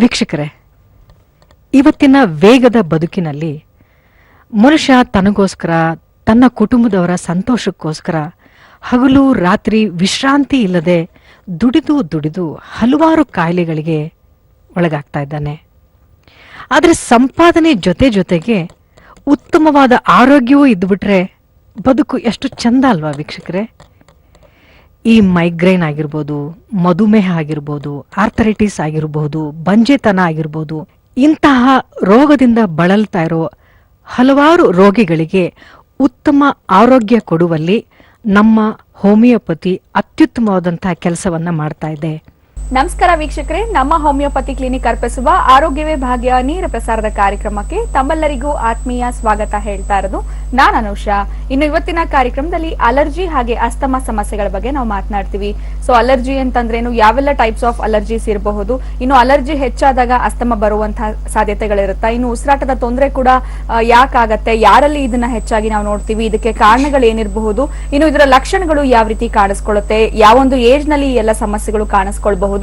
ವೀಕ್ಷಕರೇ, ಇವತ್ತಿನ ವೇಗದ ಬದುಕಿನಲ್ಲಿ ಮನುಷ್ಯ ತನಗೋಸ್ಕರ, ತನ್ನ ಕುಟುಂಬದವರ ಸಂತೋಷಕ್ಕೋಸ್ಕರ ಹಗಲು ರಾತ್ರಿ ವಿಶ್ರಾಂತಿ ಇಲ್ಲದೆ ದುಡಿದು ಹಲವಾರು ಕಾಯಿಲೆಗಳಿಗೆ ಒಳಗಾಗ್ತಾ ಇದ್ದಾನೆ. ಆದರೆ ಸಂಪಾದನೆ ಜೊತೆಗೆ ಉತ್ತಮವಾದ ಆರೋಗ್ಯವೂ ಇದ್ದುಬಿಟ್ರೆ ಬದುಕು ಎಷ್ಟು ಚಂದ ಅಲ್ವಾ ವೀಕ್ಷಕರೇ? ಈ ಮೈಗ್ರೇನ್ ಆಗಿರ್ಬೋದು, ಮಧುಮೇಹ ಆಗಿರ್ಬೋದು, ಆರ್ಥರೈಟಿಸ್ ಆಗಿರ್ಬೋದು, ಬಂಜೆತನ ಆಗಿರ್ಬೋದು, ಇಂತಹ ರೋಗದಿಂದ ಬಳಲ್ತಾ ಇರೋ ಹಲವಾರು ರೋಗಿಗಳಿಗೆ ಉತ್ತಮ ಆರೋಗ್ಯ ಕೊಡುವಲ್ಲಿ ನಮ್ಮ ಹೋಮಿಯೋಪತಿ ಅತ್ಯುತ್ತಮವಾದಂತಹ ಕೆಲಸವನ್ನ ಮಾಡ್ತಾ ಇದೆ. ನಮಸ್ಕಾರ ವೀಕ್ಷಕರೇ, ನಮ್ಮ ಹೋಮಿಯೋಪತಿ ಕ್ಲಿನಿಕ್ ಅರ್ಪಿಸುವ ಆರೋಗ್ಯವೇ ಭಾಗ್ಯ ನೇರ ಪ್ರಸಾರದ ಕಾರ್ಯಕ್ರಮಕ್ಕೆ ತಮ್ಮೆಲ್ಲರಿಗೂ ಆತ್ಮೀಯ ಸ್ವಾಗತ ಹೇಳ್ತಾ ಇರೋದು ನಾನು ಅನುಷಾ. ಇನ್ನು ಇವತ್ತಿನ ಕಾರ್ಯಕ್ರಮದಲ್ಲಿ ಅಲರ್ಜಿ ಹಾಗೆ ಅಸ್ತಮಾ ಸಮಸ್ಯೆಗಳ ಬಗ್ಗೆ ನಾವು ಮಾತನಾಡ್ತೀವಿ. ಸೊ ಅಲರ್ಜಿ ಅಂತಂದ್ರೇನು, ಯಾವೆಲ್ಲ ಟೈಪ್ಸ್ ಆಫ್ ಅಲರ್ಜೀಸ್ ಇರಬಹುದು, ಇನ್ನು ಅಲರ್ಜಿ ಹೆಚ್ಚಾದಾಗ ಅಸ್ತಮಾ ಬರುವಂತಹ ಸಾಧ್ಯತೆಗಳಿರುತ್ತಾ, ಇನ್ನು ಉಸಿರಾಟದ ತೊಂದರೆ ಕೂಡ ಯಾಕಾಗತ್ತೆ, ಯಾರಲ್ಲಿ ಇದನ್ನ ಹೆಚ್ಚಾಗಿ ನಾವು ನೋಡ್ತೀವಿ, ಇದಕ್ಕೆ ಕಾರಣಗಳು ಏನಿರಬಹುದು, ಇನ್ನು ಇದರ ಲಕ್ಷಣಗಳು ಯಾವ ರೀತಿ ಕಾಣಿಸ್ಕೊಳ್ಳುತ್ತೆ, ಯಾವೊಂದು ಏಜ್ ನಲ್ಲಿ ಎಲ್ಲ ಸಮಸ್ಯೆಗಳು ಕಾಣಿಸ್ಕೊಳ್ಬಹುದು,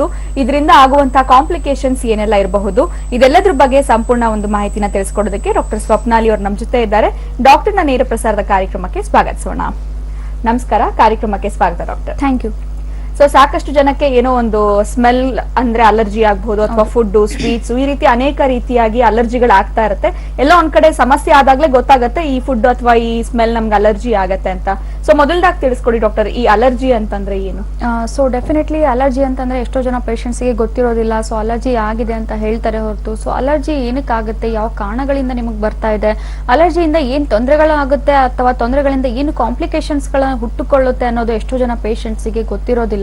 ಇದರಿಂದ ಆಗುವಂತಹ ಕಾಂಪ್ಲಿಕೇಶನ್ಸ್ ಏನೆಲ್ಲ ಇರಬಹುದು, ಇದೆಲ್ಲದ್ರ ಬಗ್ಗೆ ಸಂಪೂರ್ಣ ಒಂದು ಮಾಹಿತಿನ ತಿಳಿಸ್ಕೊಡೋದಕ್ಕೆ ಡಾಕ್ಟರ್ ಸ್ವಪ್ನಾಲಿ ಅವರು ನಮ್ಮ ಜೊತೆ ಇದ್ದಾರೆ. ಡಾಕ್ಟರ್ ನ ನೇರ ಪ್ರಸಾರದ ಕಾರ್ಯಕ್ರಮಕ್ಕೆ ಸ್ವಾಗತಿಸೋಣ. ನಮಸ್ಕಾರ, ಕಾರ್ಯಕ್ರಮಕ್ಕೆ ಸ್ವಾಗತ ಡಾಕ್ಟರ್. Thank you. ಸೊ ಸಾಕಷ್ಟು ಜನಕ್ಕೆ ಏನೋ ಒಂದು ಸ್ಮೆಲ್ ಅಂದ್ರೆ ಅಲರ್ಜಿ ಆಗಬಹುದು, ಅಥವಾ ಫುಡ್, ಸ್ವೀಟ್ಸ್, ಈ ರೀತಿ ಅನೇಕ ರೀತಿಯಾಗಿ ಅಲರ್ಜಿಗಳು ಆಗ್ತಾ ಇರುತ್ತೆ. ಎಲ್ಲೋ ಒಂದ್ ಕಡೆ ಸಮಸ್ಯೆ ಆದಾಗ್ಲೇ ಗೊತ್ತಾಗತ್ತೆ ಈ ಫುಡ್ ಅಥವಾ ಈ ಸ್ಮೆಲ್ ನಮ್ಗೆ ಅಲರ್ಜಿ ಆಗತ್ತೆ ಅಂತ. ಸೊ ಮೊದಲದಾಗಿ ತಿಳಿಸ್ಕೊಡಿ ಡಾಕ್ಟರ್, ಈ ಅಲರ್ಜಿ ಅಂತಂದ್ರೆ ಏನು? ಸೊ ಡೆಫಿನೆಟ್ಲಿ ಅಲರ್ಜಿ ಅಂತಂದ್ರೆ ಎಷ್ಟೋ ಜನ ಪೇಷಂಟ್ಸ್ಗೆ ಗೊತ್ತಿರೋದಿಲ್ಲ. ಸೊ ಅಲರ್ಜಿ ಆಗಿದೆ ಅಂತ ಹೇಳ್ತಾರೆ ಹೊರತು, ಸೊ ಅಲರ್ಜಿ ಏನಕ್ಕಾಗುತ್ತೆ, ಯಾವ ಕಾರಣಗಳಿಂದ ನಿಮಗೆ ಬರ್ತಾ ಇದೆ, ಅಲರ್ಜಿಯಿಂದ ಏನ್ ತೊಂದರೆಗಳಾಗುತ್ತೆ ಅಥವಾ ತೊಂದರೆಗಳಿಂದ ಏನು ಕಾಂಪ್ಲಿಕೇಶನ್ಸ್ ಗಳನ್ನ ಹುಟ್ಟುಕೊಳ್ಳುತ್ತೆ ಅನ್ನೋದು ಎಷ್ಟೋ ಜನ ಪೇಷಂಟ್ಸ್ಗೆ ಗೊತ್ತಿರೋದಿಲ್ಲ.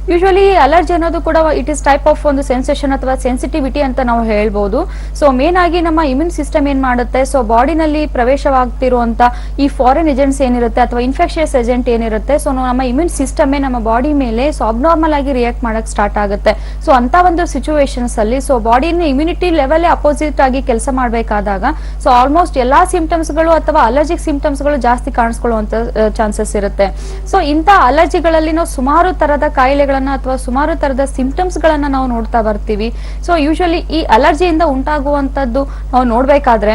ಯೂಶುವಲಿ ಅಲರ್ಜಿ ಅನ್ನೋದು ಕೂಡ ಇಟ್ ಇಸ್ ಟೈಪ್ ಆಫ್ ಒಂದು ಸೆನ್ಸೇಷನ್ ಅಥವಾ ಸೆನ್ಸಿಟಿವಿಟಿ ಅಂತ ನಾವು ಹೇಳ್ಬೋದು. ಸೊ ಮೇನ್ ಆಗಿ ನಮ್ಮ ಇಮ್ಯೂನ್ ಸಿಸ್ಟಮ್ ಏನ್ ಮಾಡುತ್ತೆ, ಸೊ ಬಾಡಿನಲ್ಲಿ ಪ್ರವೇಶವಾಗ್ತಿರುವಂತ ಈ ಫಾರಿನ್ ಏಜೆಂಟ್ಸ್ ಏನಿರುತ್ತೆ ಅಥವಾ ಇನ್ಫೆಕ್ಷಿಯಸ್ ಏಜೆಂಟ್ ಏನಿರುತ್ತೆ, ಸೊ ನಮ್ಮ ಇಮ್ಯೂನ್ ಸಿಸ್ಟಮ್ ನಮ್ಮ ಬಾಡಿ ಮೇಲೆ ಸೊ ಅಬ್ನಾರ್ಮಲ್ ಆಗಿ ರಿಯಾಕ್ಟ್ ಮಾಡಕ್ ಸ್ಟಾರ್ಟ್ ಆಗುತ್ತೆ. ಸೊ ಅಂತ ಒಂದು ಸಿಚುವೇಶನ್ಸ್ ಅಲ್ಲಿ ಸೊ ಬಾಡಿನ ಇಮ್ಯುನಿಟಿ ಲೆವೆಲ್ ಅಪೋಸಿಟ್ ಆಗಿ ಕೆಲಸ ಮಾಡಬೇಕಾದಾಗ ಸೊ ಆಲ್ಮೋಸ್ಟ್ ಎಲ್ಲಾ ಸಿಂಪ್ಟಮ್ಸ್ ಗಳು ಅಥವಾ ಅಲರ್ಜಿಕ್ ಸಿಂಪ್ಟಮ್ಸ್ ಗಳು ಜಾಸ್ತಿ ಕಾಣಿಸ್ಕೊಳ್ಳುವಂತ ಚಾನ್ಸಸ್ ಇರುತ್ತೆ. ಸೊ ಇಂತ ಅಲರ್ಜಿಗಳಲ್ಲಿ ನಾವು ಸುಮಾರು ತರದ ಕಾಯಿಲೆಗಳನ್ನ ಅಥವಾ ಸುಮಾರು ತರದ ಸಿಂಪ್ಟಮ್ಸ್ ಗಳನ್ನ ನಾವು ನೋಡ್ತಾ ಬರ್ತೀವಿ. ಸೊ ಯೂಶುವಲಿ ಈ ಅಲರ್ಜಿಯಿಂದ ಉಂಟಾಗುವಂತದ್ದು ನಾವು ನೋಡ್ಬೇಕಾದ್ರೆ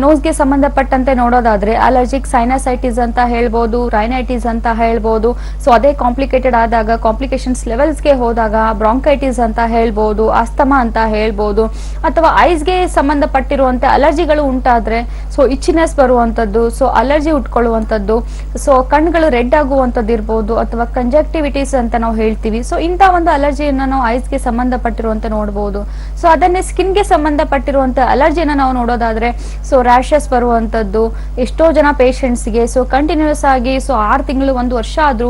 ನೋಸ್ಗೆ ಸಂಬಂಧಪಟ್ಟಂತೆ ನೋಡೋದಾದ್ರೆ ಅಲರ್ಜಿಕ್ ಸೈನಸೈಟಿಸ್ ಅಂತ ಹೇಳ್ಬೋದು, ರೈನೈಟಿಸ್ ಅಂತ ಹೇಳ್ಬೋದು. ಸೊ ಅದೇ ಕಾಂಪ್ಲಿಕೇಟೆಡ್ ಆದಾಗ, ಕಾಂಪ್ಲಿಕೇಶನ್ಸ್ ಲೆವೆಲ್ಸ್ಗೆ ಹೋದಾಗ ಬ್ರಾಂಕೈಟಿಸ್ ಅಂತ ಹೇಳ್ಬೋದು, ಅಸ್ತಮಾ ಅಂತ ಹೇಳ್ಬೋದು, ಅಥವಾ ಐಸ್ಗೆ ಸಂಬಂಧಪಟ್ಟಿರುವಂತೆ ಅಲರ್ಜಿಗಳು ಉಂಟಾದ್ರೆ ಸೊ ಇಚ್ಚಿನೆಸ್ ಬರುವಂತದ್ದು, ಸೊ ಅಲರ್ಜಿ ಉಟ್ಕೊಳ್ಳುವಂತದ್ದು, ಸೊ ಕಣ್ಗಳು ರೆಡ್ ಆಗುವಂತದ್ದು ಇರ್ಬೋದು, ಅಥವಾ ಕಂಜಕ್ಟಿವಿಟೀಸ್ ಅಂತ ನಾವು ಹೇಳ್ತೀವಿ. ಸೊ ಇಂತ ಒಂದು ಅಲರ್ಜಿಯನ್ನ ನಾವು ಐಸ್ಗೆ ಸಂಬಂಧಪಟ್ಟಿರುವಂತೆ ನೋಡಬಹುದು. ಸೊ ಅದನ್ನೇ ಸ್ಕಿನ್ಗೆ ಸಂಬಂಧಪಟ್ಟಿರುವಂತ ಅಲರ್ಜಿಯನ್ನ ನಾವು ನೋಡೋದಾದ್ರೆ ಸೊ ರ್ಯಾಷಸ್ ಬರುವಂತದ್ದು ಎಷ್ಟೋ ಜನ ಪೇಷಂಟ್ಸ್ಗೆ ಸೊ ಕಂಟಿನ್ಯೂಸ್ ಆಗಿ ಸೊ 6 ತಿಂಗಳು 1 ವರ್ಷ ಆದ್ರೂ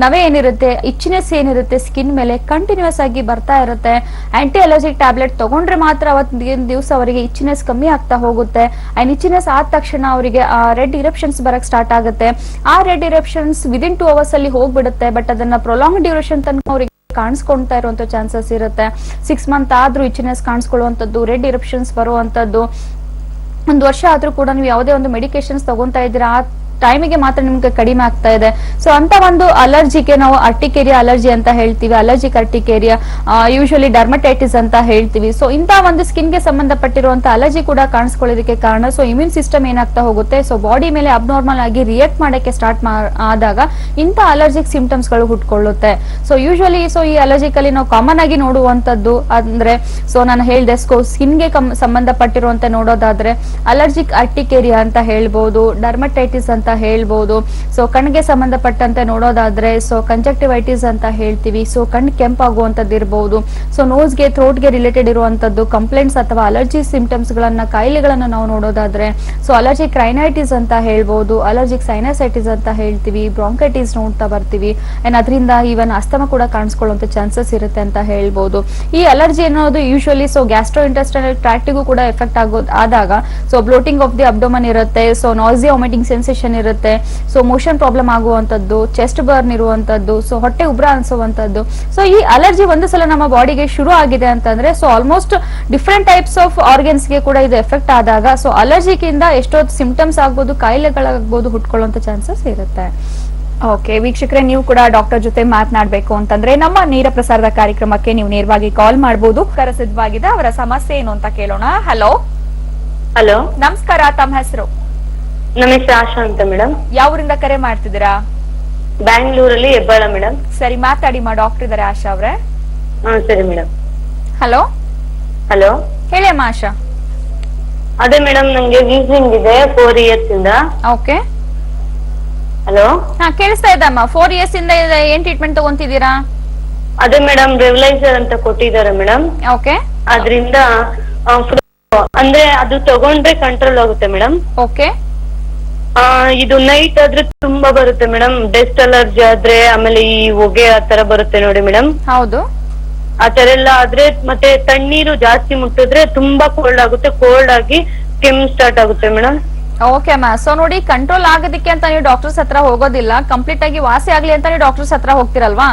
ನವೆ ಏನಿರುತ್ತೆ, ಇಚ್ಚಿನೆಸ್ ಏನಿರುತ್ತೆ ಸ್ಕಿನ್ ಮೇಲೆ ಕಂಟಿನ್ಯೂಸ್ ಆಗಿ ಬರ್ತಾ ಇರುತ್ತೆ. ಆಂಟಿ ಅಲರ್ಜಿಕ್ ಟ್ಯಾಬ್ಲೆಟ್ ತಗೊಂಡ್ರೆ ಮಾತ್ರ ಅವತ್ತಿನ ದಿವಸ ಅವರಿಗೆ ಇಚ್ಚಿನೆಸ್ ಕಮ್ಮಿ ಆಗ್ತಾ ಹೋಗುತ್ತೆ. ಅಂಡ್ ಇಚ್ಚಿನೆಸ್ ಆದ ತಕ್ಷಣ ಅವರಿಗೆ ರೆಡ್ ಇರಪ್ಷನ್ಸ್ ಬರಕ್ ಸ್ಟಾರ್ಟ್ ಆಗುತ್ತೆ. ಆ ರೆಡ್ ಇರಪ್ಷನ್ಸ್ ವಿದಿನ್ 2 ಅವರ್ಸ್ ಅಲ್ಲಿ ಹೋಗ್ಬಿಡುತ್ತೆ. ಬಟ್ ಅದನ್ನ ಪ್ರೊಲಾಂಗ್ ಡ್ಯೂರೇಷನ್ ತನಕ ಅವರಿಗೆ ಕಾಣಿಸ್ಕೊಳ್ತಾ ಇರುವಂತ ಚಾನ್ಸಸ್ ಇರುತ್ತೆ. 6 ಮಂತ್ ಆದ್ರೂ ಇಚ್ಚಿನೆಸ್ ಕಾಣಿಸ್ಕೊಳ್ಳುವಂತದ್ದು, ರೆಡ್ ಇರಪ್ಷನ್ಸ್ ಬರುವಂತದ್ದು. 1 ವರ್ಷ ಆದ್ರೂ ಕೂಡ ನೀವು ಯಾವುದೇ ಒಂದು ಮೆಡಿಕೇಶನ್ಸ್ ತಗೊಂತಾ ಇದ್ದೀರಾ, ಆ ಟೈಮಿಗೆ ಮಾತ್ರ ನಿಮ್ಗೆ ಕಡಿಮೆ ಆಗ್ತಾ ಇದೆ. ಸೊ ಅಂತ ಒಂದು ಅಲರ್ಜಿಗೆ ನಾವು ಅರ್ಟಿಕೇರಿಯಾ ಅಲರ್ಜಿ ಅಂತ ಹೇಳ್ತೀವಿ, ಅಲರ್ಜಿಕ್ ಅರ್ಟಿಕೇರಿಯಾ, ಯೂಶುವಲಿ ಡರ್ಮಟೈಟಿಸ್ ಅಂತ ಹೇಳ್ತೀವಿ. ಸೊ ಇಂತ ಒಂದು ಸ್ಕಿನ್ಗೆ ಸಂಬಂಧಪಟ್ಟಿರುವಂತ ಅಲರ್ಜಿ ಕೂಡ ಕಾಣಿಸ್ಕೊಳ್ಳೋದಕ್ಕೆ ಕಾರಣ ಸೊ ಇಮ್ಯೂನ್ ಸಿಸ್ಟಮ್ ಏನಾಗ್ತಾ ಹೋಗುತ್ತೆ, ಸೊ ಬಾಡಿ ಮೇಲೆ ಅಬ್ನಾರ್ಮಲ್ ಆಗಿ ರಿಯಾಕ್ಟ್ ಮಾಡಕ್ಕೆ ಸ್ಟಾರ್ಟ್ ಆದಾಗ ಇಂತ ಅಲರ್ಜಿಕ್ ಸಿಂಪ್ಟಮ್ಸ್ ಗಳು ಹುಟ್ಕೊಳ್ಳುತ್ತೆ. ಸೊ ಯೂಶುವಲಿ ಸೊ ಈ ಅಲರ್ಜಿಕ್ ಅಲ್ಲಿ ನಾವು ಕಾಮನ್ ಆಗಿ ನೋಡುವಂತದ್ದು ಅಂದ್ರೆ ಸೊ ನಾನು ಹೇಳ್ದೆ ಸ್ಕಿನ್ಗೆ ಸಂಬಂಧಪಟ್ಟಿರುವಂತೆ ನೋಡೋದಾದ್ರೆ ಅಲರ್ಜಿಕ್ ಅರ್ಟಿಕೇರಿಯಾ ಅಂತ ಹೇಳ್ಬೋದು, ಡರ್ಮಟೈಟಿಸ್ ಅಂತ ಹೇಳ್ಬೋದು. ಸೊ ಕಣ್ಣಿಗೆ ಸಂಬಂಧಪಟ್ಟಂತೆ ನೋಡೋದಾದ್ರೆ ಸೊ ಕಂಜಕ್ಟಿವೈಟಿಸ್ ಅಂತ ಹೇಳ್ತೀವಿ, ಸೊ ಕಣ್ಣು ಕೆಂಪಾಗುವಂತದ್ದು ಇರಬಹುದು. ಸೊ ನೋಸ್ಗೆ, ಥ್ರೋಟ್ಗೆ ರಿಲೇಟೆಡ್ ಇರುವಂತದ್ದು ಕಂಪ್ಲೇಂಟ್ಸ್ ಅಥವಾ ಅಲರ್ಜಿ ಸಿಂಪ್ಟಮ್ಸ್ ಗಳನ್ನ, ಕಾಯಿಲೆಗಳನ್ನ ನಾವು ನೋಡೋದಾದ್ರೆ ಸೊ ಅಲರ್ಜಿಕ್ ರೈನೈಟಿಸ್ ಅಂತ ಹೇಳ್ಬೋದು, ಅಲರ್ಜಿಕ್ ಸೈನಸೈಟಿಸ್ ಅಂತ ಹೇಳ್ತೀವಿ, ಬ್ರಾಂಕೈಟಿಸ್ ನೋಡ್ತಾ ಬರ್ತೀವಿ. ಅಂಡ್ ಅದರಿಂದ ಈವನ್ ಅಸ್ತಮಾ ಕೂಡ ಕಾಣಿಸ್ಕೊಳ್ಳುವಂತ ಚಾನ್ಸಸ್ ಇರುತ್ತೆ ಅಂತ ಹೇಳ್ಬೋದು. ಈ ಅಲರ್ಜಿ ಅನ್ನೋದು ಯೂಶುವಲಿ ಸೊ ಗ್ಯಾಸ್ಟ್ರೋ ಇಂಟೆಸ್ಟೈನಲ್ ಟ್ರ್ಯಾಕ್ಟಿಗೂ ಕೂಡ ಎಫೆಕ್ಟ್ ಆದಾಗ so bloating of the abdomen ಇರುತ್ತೆ, ಸೊ ನಾಸಿಯಾ ವಾಮಿಟಿಂಗ್ ಸೆನ್ಸೇಷನ್ ಇರುತ್ತೆ, ಸೊ ಮೋಷನ್ ಪ್ರಾಬ್ಲಮ್ ಆಗುವಂತದ್ದು, ಚೆಸ್ಟ್ ಬರ್ನ್ ಇರುವಂತದ್ದು, ಸೊ ಹೊಟ್ಟೆ ಉಬ್ರ ಅನ್ಸುವಂತದ್ದು. ಸೊ ಈ ಅಲರ್ಜಿ ಒಂದು ಸಲ ನಮ್ಮ ಬಾಡಿಗೆ ಶುರು ಆಗಿದೆ ಅಂತಂದ್ರೆ so almost different types of organs ಗೆ ಕೂಡ ಇದು ಎಫೆಕ್ಟ್ ಆದಾಗ ಸೊ ಅಲರ್ಜಿಕಿಂದ ಎಷ್ಟೋ ಸಿಂಪ್ಟಮ್ಸ್ ಆಗ್ಬೋದು, ಕಾಯಿಲೆಗಳಾಗ್ಬೋದು ಹುಟ್ಕೊಳ್ಳುವಂತ ಚಾನ್ಸಸ್ ಇರುತ್ತೆ. ಓಕೆ ವೀಕ್ಷಕರೇ, ನೀವು ಕೂಡ ಡಾಕ್ಟರ್ ಜೊತೆ ಮಾತನಾಡಬೇಕು ಅಂತಂದ್ರೆ ನಮ್ಮ ನೇರ ಪ್ರಸಾರದ ಕಾರ್ಯಕ್ರಮಕ್ಕೆ ನೀವು ನೇರವಾಗಿ ಕಾಲ್ ಮಾಡಬಹುದು. ಸಿದ್ಧವಾಗಿದೆ, ಅವರ ಸಮಸ್ಯೆ ಏನು ಅಂತ ಕೇಳೋಣ. ಹಲೋ ಹಲೋ, ನಮಸ್ಕಾರ, ತಮ್ಮ ಹೆಸರು? ನಮ್ಮ ಹೆಸರು ಆಶಾ ಅಂತ ಮೇಡಮ್. ಯಾವೂರಿಂದ ಕರೆ ಮಾಡ್ತಿದ್ದೀರಾ? ಬ್ಯಾಂಗ್ಳೂರಲ್ಲಿ ಹೆಬ್ಬಾಳ ಮೇಡಮ್. ಸರಿ, ಮಾತಾಡಿ ಡಾಕ್ಟರ್ ಇದಾರೆ ಆಶಾ ಅವ್ರೆ. ಹಾ ಸರಿ ಮೇಡಮ್. ಹಲೋ ಹಲೋ, ಹೇಳಿ ಅಮ್ಮ ಆಶಾ. ಅದೇ ಮೇಡಮ್, ನಂಗೆ ವೀಸಿಂಗ್ ಇದೆ 4 years ಇಂದ. ಓಕೆ, ಹಲೋ, ಹಾ ಕೇಳಿಸ್ತಾ ಇದ್ದಮ್ಮ. 4 years ಇಂದ ಏನ್ ಟ್ರೀಟ್ಮೆಂಟ್ ತಗೊಂತಿದ್ದೀರಾ? ಅದೇ ಮೇಡಮ್ ರೆವಲೈಸರ್ ಅಂತ ಕೊಟ್ಟಿದ್ದಾರೆ ಮೇಡಮ್. ಓಕೆ ಅದ್ರಿಂದ ಅಂದ್ರೆ ಅದು ತಗೊಂಡ್ರೆ ಕಂಟ್ರೋಲ್ ಆಗುತ್ತೆ ಮೇಡಮ್. ಓಕೆ, ಇದು ನೈಟ್ ಆದ್ರೆ ತುಂಬಾ ಬರುತ್ತೆ ಮೇಡಮ್. ಡಸ್ಟ್ ಅಲರ್ಜಿ ಆದ್ರೆ, ಆಮೇಲೆ ಈ ಹೊಗೆ ಆತರ ಬರುತ್ತೆ ನೋಡಿ ಮೇಡಮ್. ಹೌದು. ಆತರ ಎಲ್ಲ ಆದ್ರೆ, ಮತ್ತೆ ತಣ್ಣೀರು ಜಾಸ್ತಿ ಮುಟ್ಟಿದ್ರೆ ತುಂಬಾ ಕೋಲ್ಡ್ ಆಗುತ್ತೆ. ಕೋಲ್ಡ್ ಆಗಿ ಕೆಮ್ಮು ಸ್ಟಾರ್ಟ್ ಆಗುತ್ತೆ ಮೇಡಮ್. ಓಕೆ ಅಮ್ಮ. ಸೊ ನೋಡಿ, ಕಂಟ್ರೋಲ್ ಆಗೋದಕ್ಕೆ ಅಂತ ನೀವು ಡಾಕ್ಟರ್ಸ್ ಹತ್ರ ಹೋಗೋದಿಲ್ಲ, ಕಂಪ್ಲೀಟ್ ಆಗಿ ವಾಸಿ ಆಗ್ಲಿ ಅಂತ ನೀವು ಡಾಕ್ಟರ್ಸ್ ಹತ್ರ ಹೋಗ್ತಿರಲ್ವಾ?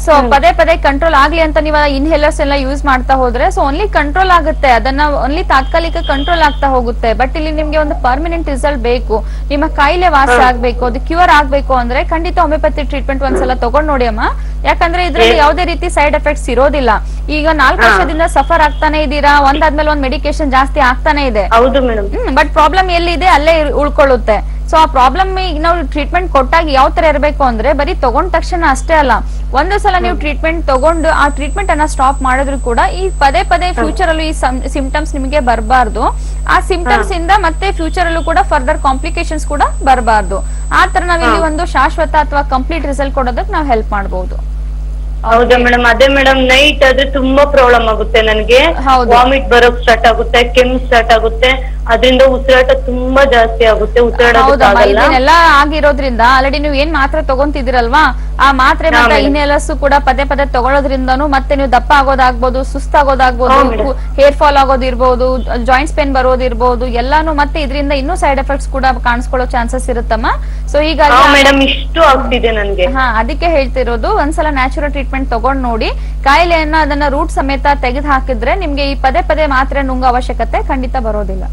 ಸೊ ಪದೇ ಪದೇ ಕಂಟ್ರೋಲ್ ಆಗ್ಲಿ ಅಂತ ನೀವು ಇನ್ಹೇಲರ್ಸ್ ಎಲ್ಲ ಯೂಸ್ ಮಾಡ್ತಾ ಹೋದ್ರೆ ಸೊ ಓನ್ಲಿ ಕಂಟ್ರೋಲ್ ಆಗುತ್ತೆ, ಅದನ್ನ ಓನ್ಲಿ ತಾತ್ಕಾಲಿಕ ಕಂಟ್ರೋಲ್ ಆಗ್ತಾ ಹೋಗುತ್ತೆ. ಬಟ್ ಇಲ್ಲಿ ನಿಮ್ಗೆ ಒಂದು ಪರ್ಮನೆಂಟ್ ರಿಸಲ್ಟ್ ಬೇಕು, ನಿಮ್ಮ ಕಾಯಿಲೆ ವಾಸಿ ಆಗ್ಬೇಕು, ಅದು ಕ್ಯೂರ್ ಆಗ್ಬೇಕು ಅಂದ್ರೆ ಖಂಡಿತ ಹೋಮಿಯೋಪತಿ ಟ್ರೀಟ್ಮೆಂಟ್ ಒಂದ್ಸಲ ತಗೊಂಡ್ ನೋಡಿ ಅಮ್ಮ. ಯಾಕಂದ್ರೆ ಇದ್ರಲ್ಲಿ ಯಾವುದೇ ರೀತಿ ಸೈಡ್ ಎಫೆಕ್ಟ್ಸ್ ಇರೋದಿಲ್ಲ. ಈಗ 4 ವರ್ಷದಿಂದ ಸಫರ್ ಆಗ್ತಾನೆ ಇದ್ದೀರಾ, ಒಂದಾದ್ಮೇಲೆ ಒಂದ್ ಮೆಡಿಕೇಶನ್ ಜಾಸ್ತಿ ಆಗ್ತಾನೆ ಇದೆ. ಹೌದು ಮೇಡಮ್. ಬಟ್ ಪ್ರಾಬ್ಲಮ್ ಎಲ್ಲಿದೆ ಅಲ್ಲೇ ಉಳ್ಕೊಳ್ಳುತ್ತೆ. ಸೊ ಆ ಪ್ರಾಬ್ಲಮ್ ಈಗ ನಾವು ಟ್ರೀಟ್ಮೆಂಟ್ ಕೊಟ್ಟಾಗ ಯಾವ ತರ ಇರಬೇಕು ಅಂದ್ರೆ, ಬರೀ ತಗೊಂಡ ತಕ್ಷಣ ಅಷ್ಟೇ ಅಲ್ಲ, ಒಂದು ಸಲ ನೀವು ಟ್ರೀಟ್ಮೆಂಟ್ ತಗೊಂಡು ಆ ಟ್ರೀಟ್ಮೆಂಟ್ ಅನ್ನ ಸ್ಟಾಪ್ ಮಾಡಿದ್ರು ಕೂಡ ಈ ಪದೇ ಪದೇ ಫ್ಯೂಚರ್ ಅಲ್ಲೂ ಈ ಸಿಂಪ್ಟಮ್ಸ್ ನಿಮಗೆ ಬರಬಾರ್ದು. ಆ ಸಿಂಪ್ಟಮ್ಸ್ ಇಂದ ಮತ್ತೆ ಫ್ಯೂಚರ್ ಅಲ್ಲೂ ಕೂಡ ಫರ್ದರ್ ಕಾಂಪ್ಲಿಕೇಶನ್ಸ್ ಕೂಡ ಬರಬಾರ್ದು. ಆ ತರ ನಾವಿಲ್ಲಿ ಒಂದು ಶಾಶ್ವತ ಅಥವಾ ಕಂಪ್ಲೀಟ್ ರಿಸಲ್ಟ್ ಕೊಡೋದಕ್ಕೆ ನಾವು ಹೆಲ್ಪ್ ಮಾಡಬಹುದು. ಹೌದಾ ಮೇಡಮ್? ಅದೇ ಮೇಡಮ್, ನೈಟ್ ಆದ್ರೆ ತುಂಬಾ ಪ್ರಾಬ್ಲಮ್ ಆಗುತ್ತೆ ನನಗೆ. ವಾಮಿಟ್ ಬರೋಕ್ ಸ್ಟಾರ್ಟ್ ಆಗುತ್ತೆ, ಕೆಮ್ಮು ಸ್ಟಾರ್ಟ್ ಆಗುತ್ತೆ, ಅದರಿಂದ ಉಸಿರಾಟ ತುಂಬಾ ಜಾಸ್ತಿ ಆಗುತ್ತೆ. ಇದನ್ನೆಲ್ಲ ಆಗಿರೋದ್ರಿಂದ ಆಲ್ರೆಡಿ ನೀವು ಏನ್ ಮಾತ್ರೆ ತಗೊಂತಿದಿರಲ್ವಾ, ಆ ಮಾತ್ರೆ ಮತ್ತೆ ಇನ್ಹೇಲರ್ಸ್ ಕೂಡ ಪದೇ ಪದೇ ತಗೊಳ್ಳೋದ್ರಿಂದನೂ ಮತ್ತೆ ನೀವು ದಪ್ಪ ಆಗೋದಾಗ್ಬೋದು, ಸುಸ್ತಾಗೋದಾಗ್ಬೋದು, ಹೇರ್ ಫಾಲ್ ಆಗೋದಿರ್ಬೋದು, ಜಾಯಿಂಟ್ಸ್ ಪೇನ್ ಬರೋದಿರ್ಬೋದು, ಎಲ್ಲಾನು ಮತ್ತೆ ಇದರಿಂದ ಇನ್ನೂ ಸೈಡ್ ಎಫೆಕ್ಟ್ಸ್ ಕೂಡ ಕಾಣಿಸ್ಕೊಳ್ಳೋ ಚಾನ್ಸಸ್ ಇರುತ್ತಮ್ಮ. ಸೊ ಹೀಗಾಗಿ ಮೇಡಮ್ ಇಷ್ಟು ಆಗ್ತಿದೆ ನನ್ಗೆ. ಅದಕ್ಕೆ ಹೇಳ್ತಿರೋದು, ಒಂದ್ಸಲ ನ್ಯಾಚುರಲ್ ಟ್ರೀಟ್ಮೆಂಟ್ ತಗೊಂಡ್ ನೋಡಿ, ಕಾಯಿಲೆಯನ್ನ ಅದನ್ನ ರೂಟ್ ಸಮೇತ ತೆಗೆದು ಹಾಕಿದ್ರೆ ನಿಮ್ಗೆ ಈ ಪದೇ ಪದೇ ಮಾತ್ರೆ ನುಂಗೋ ಅವಶ್ಯಕತೆ ಖಂಡಿತ ಬರೋದಿಲ್ಲ.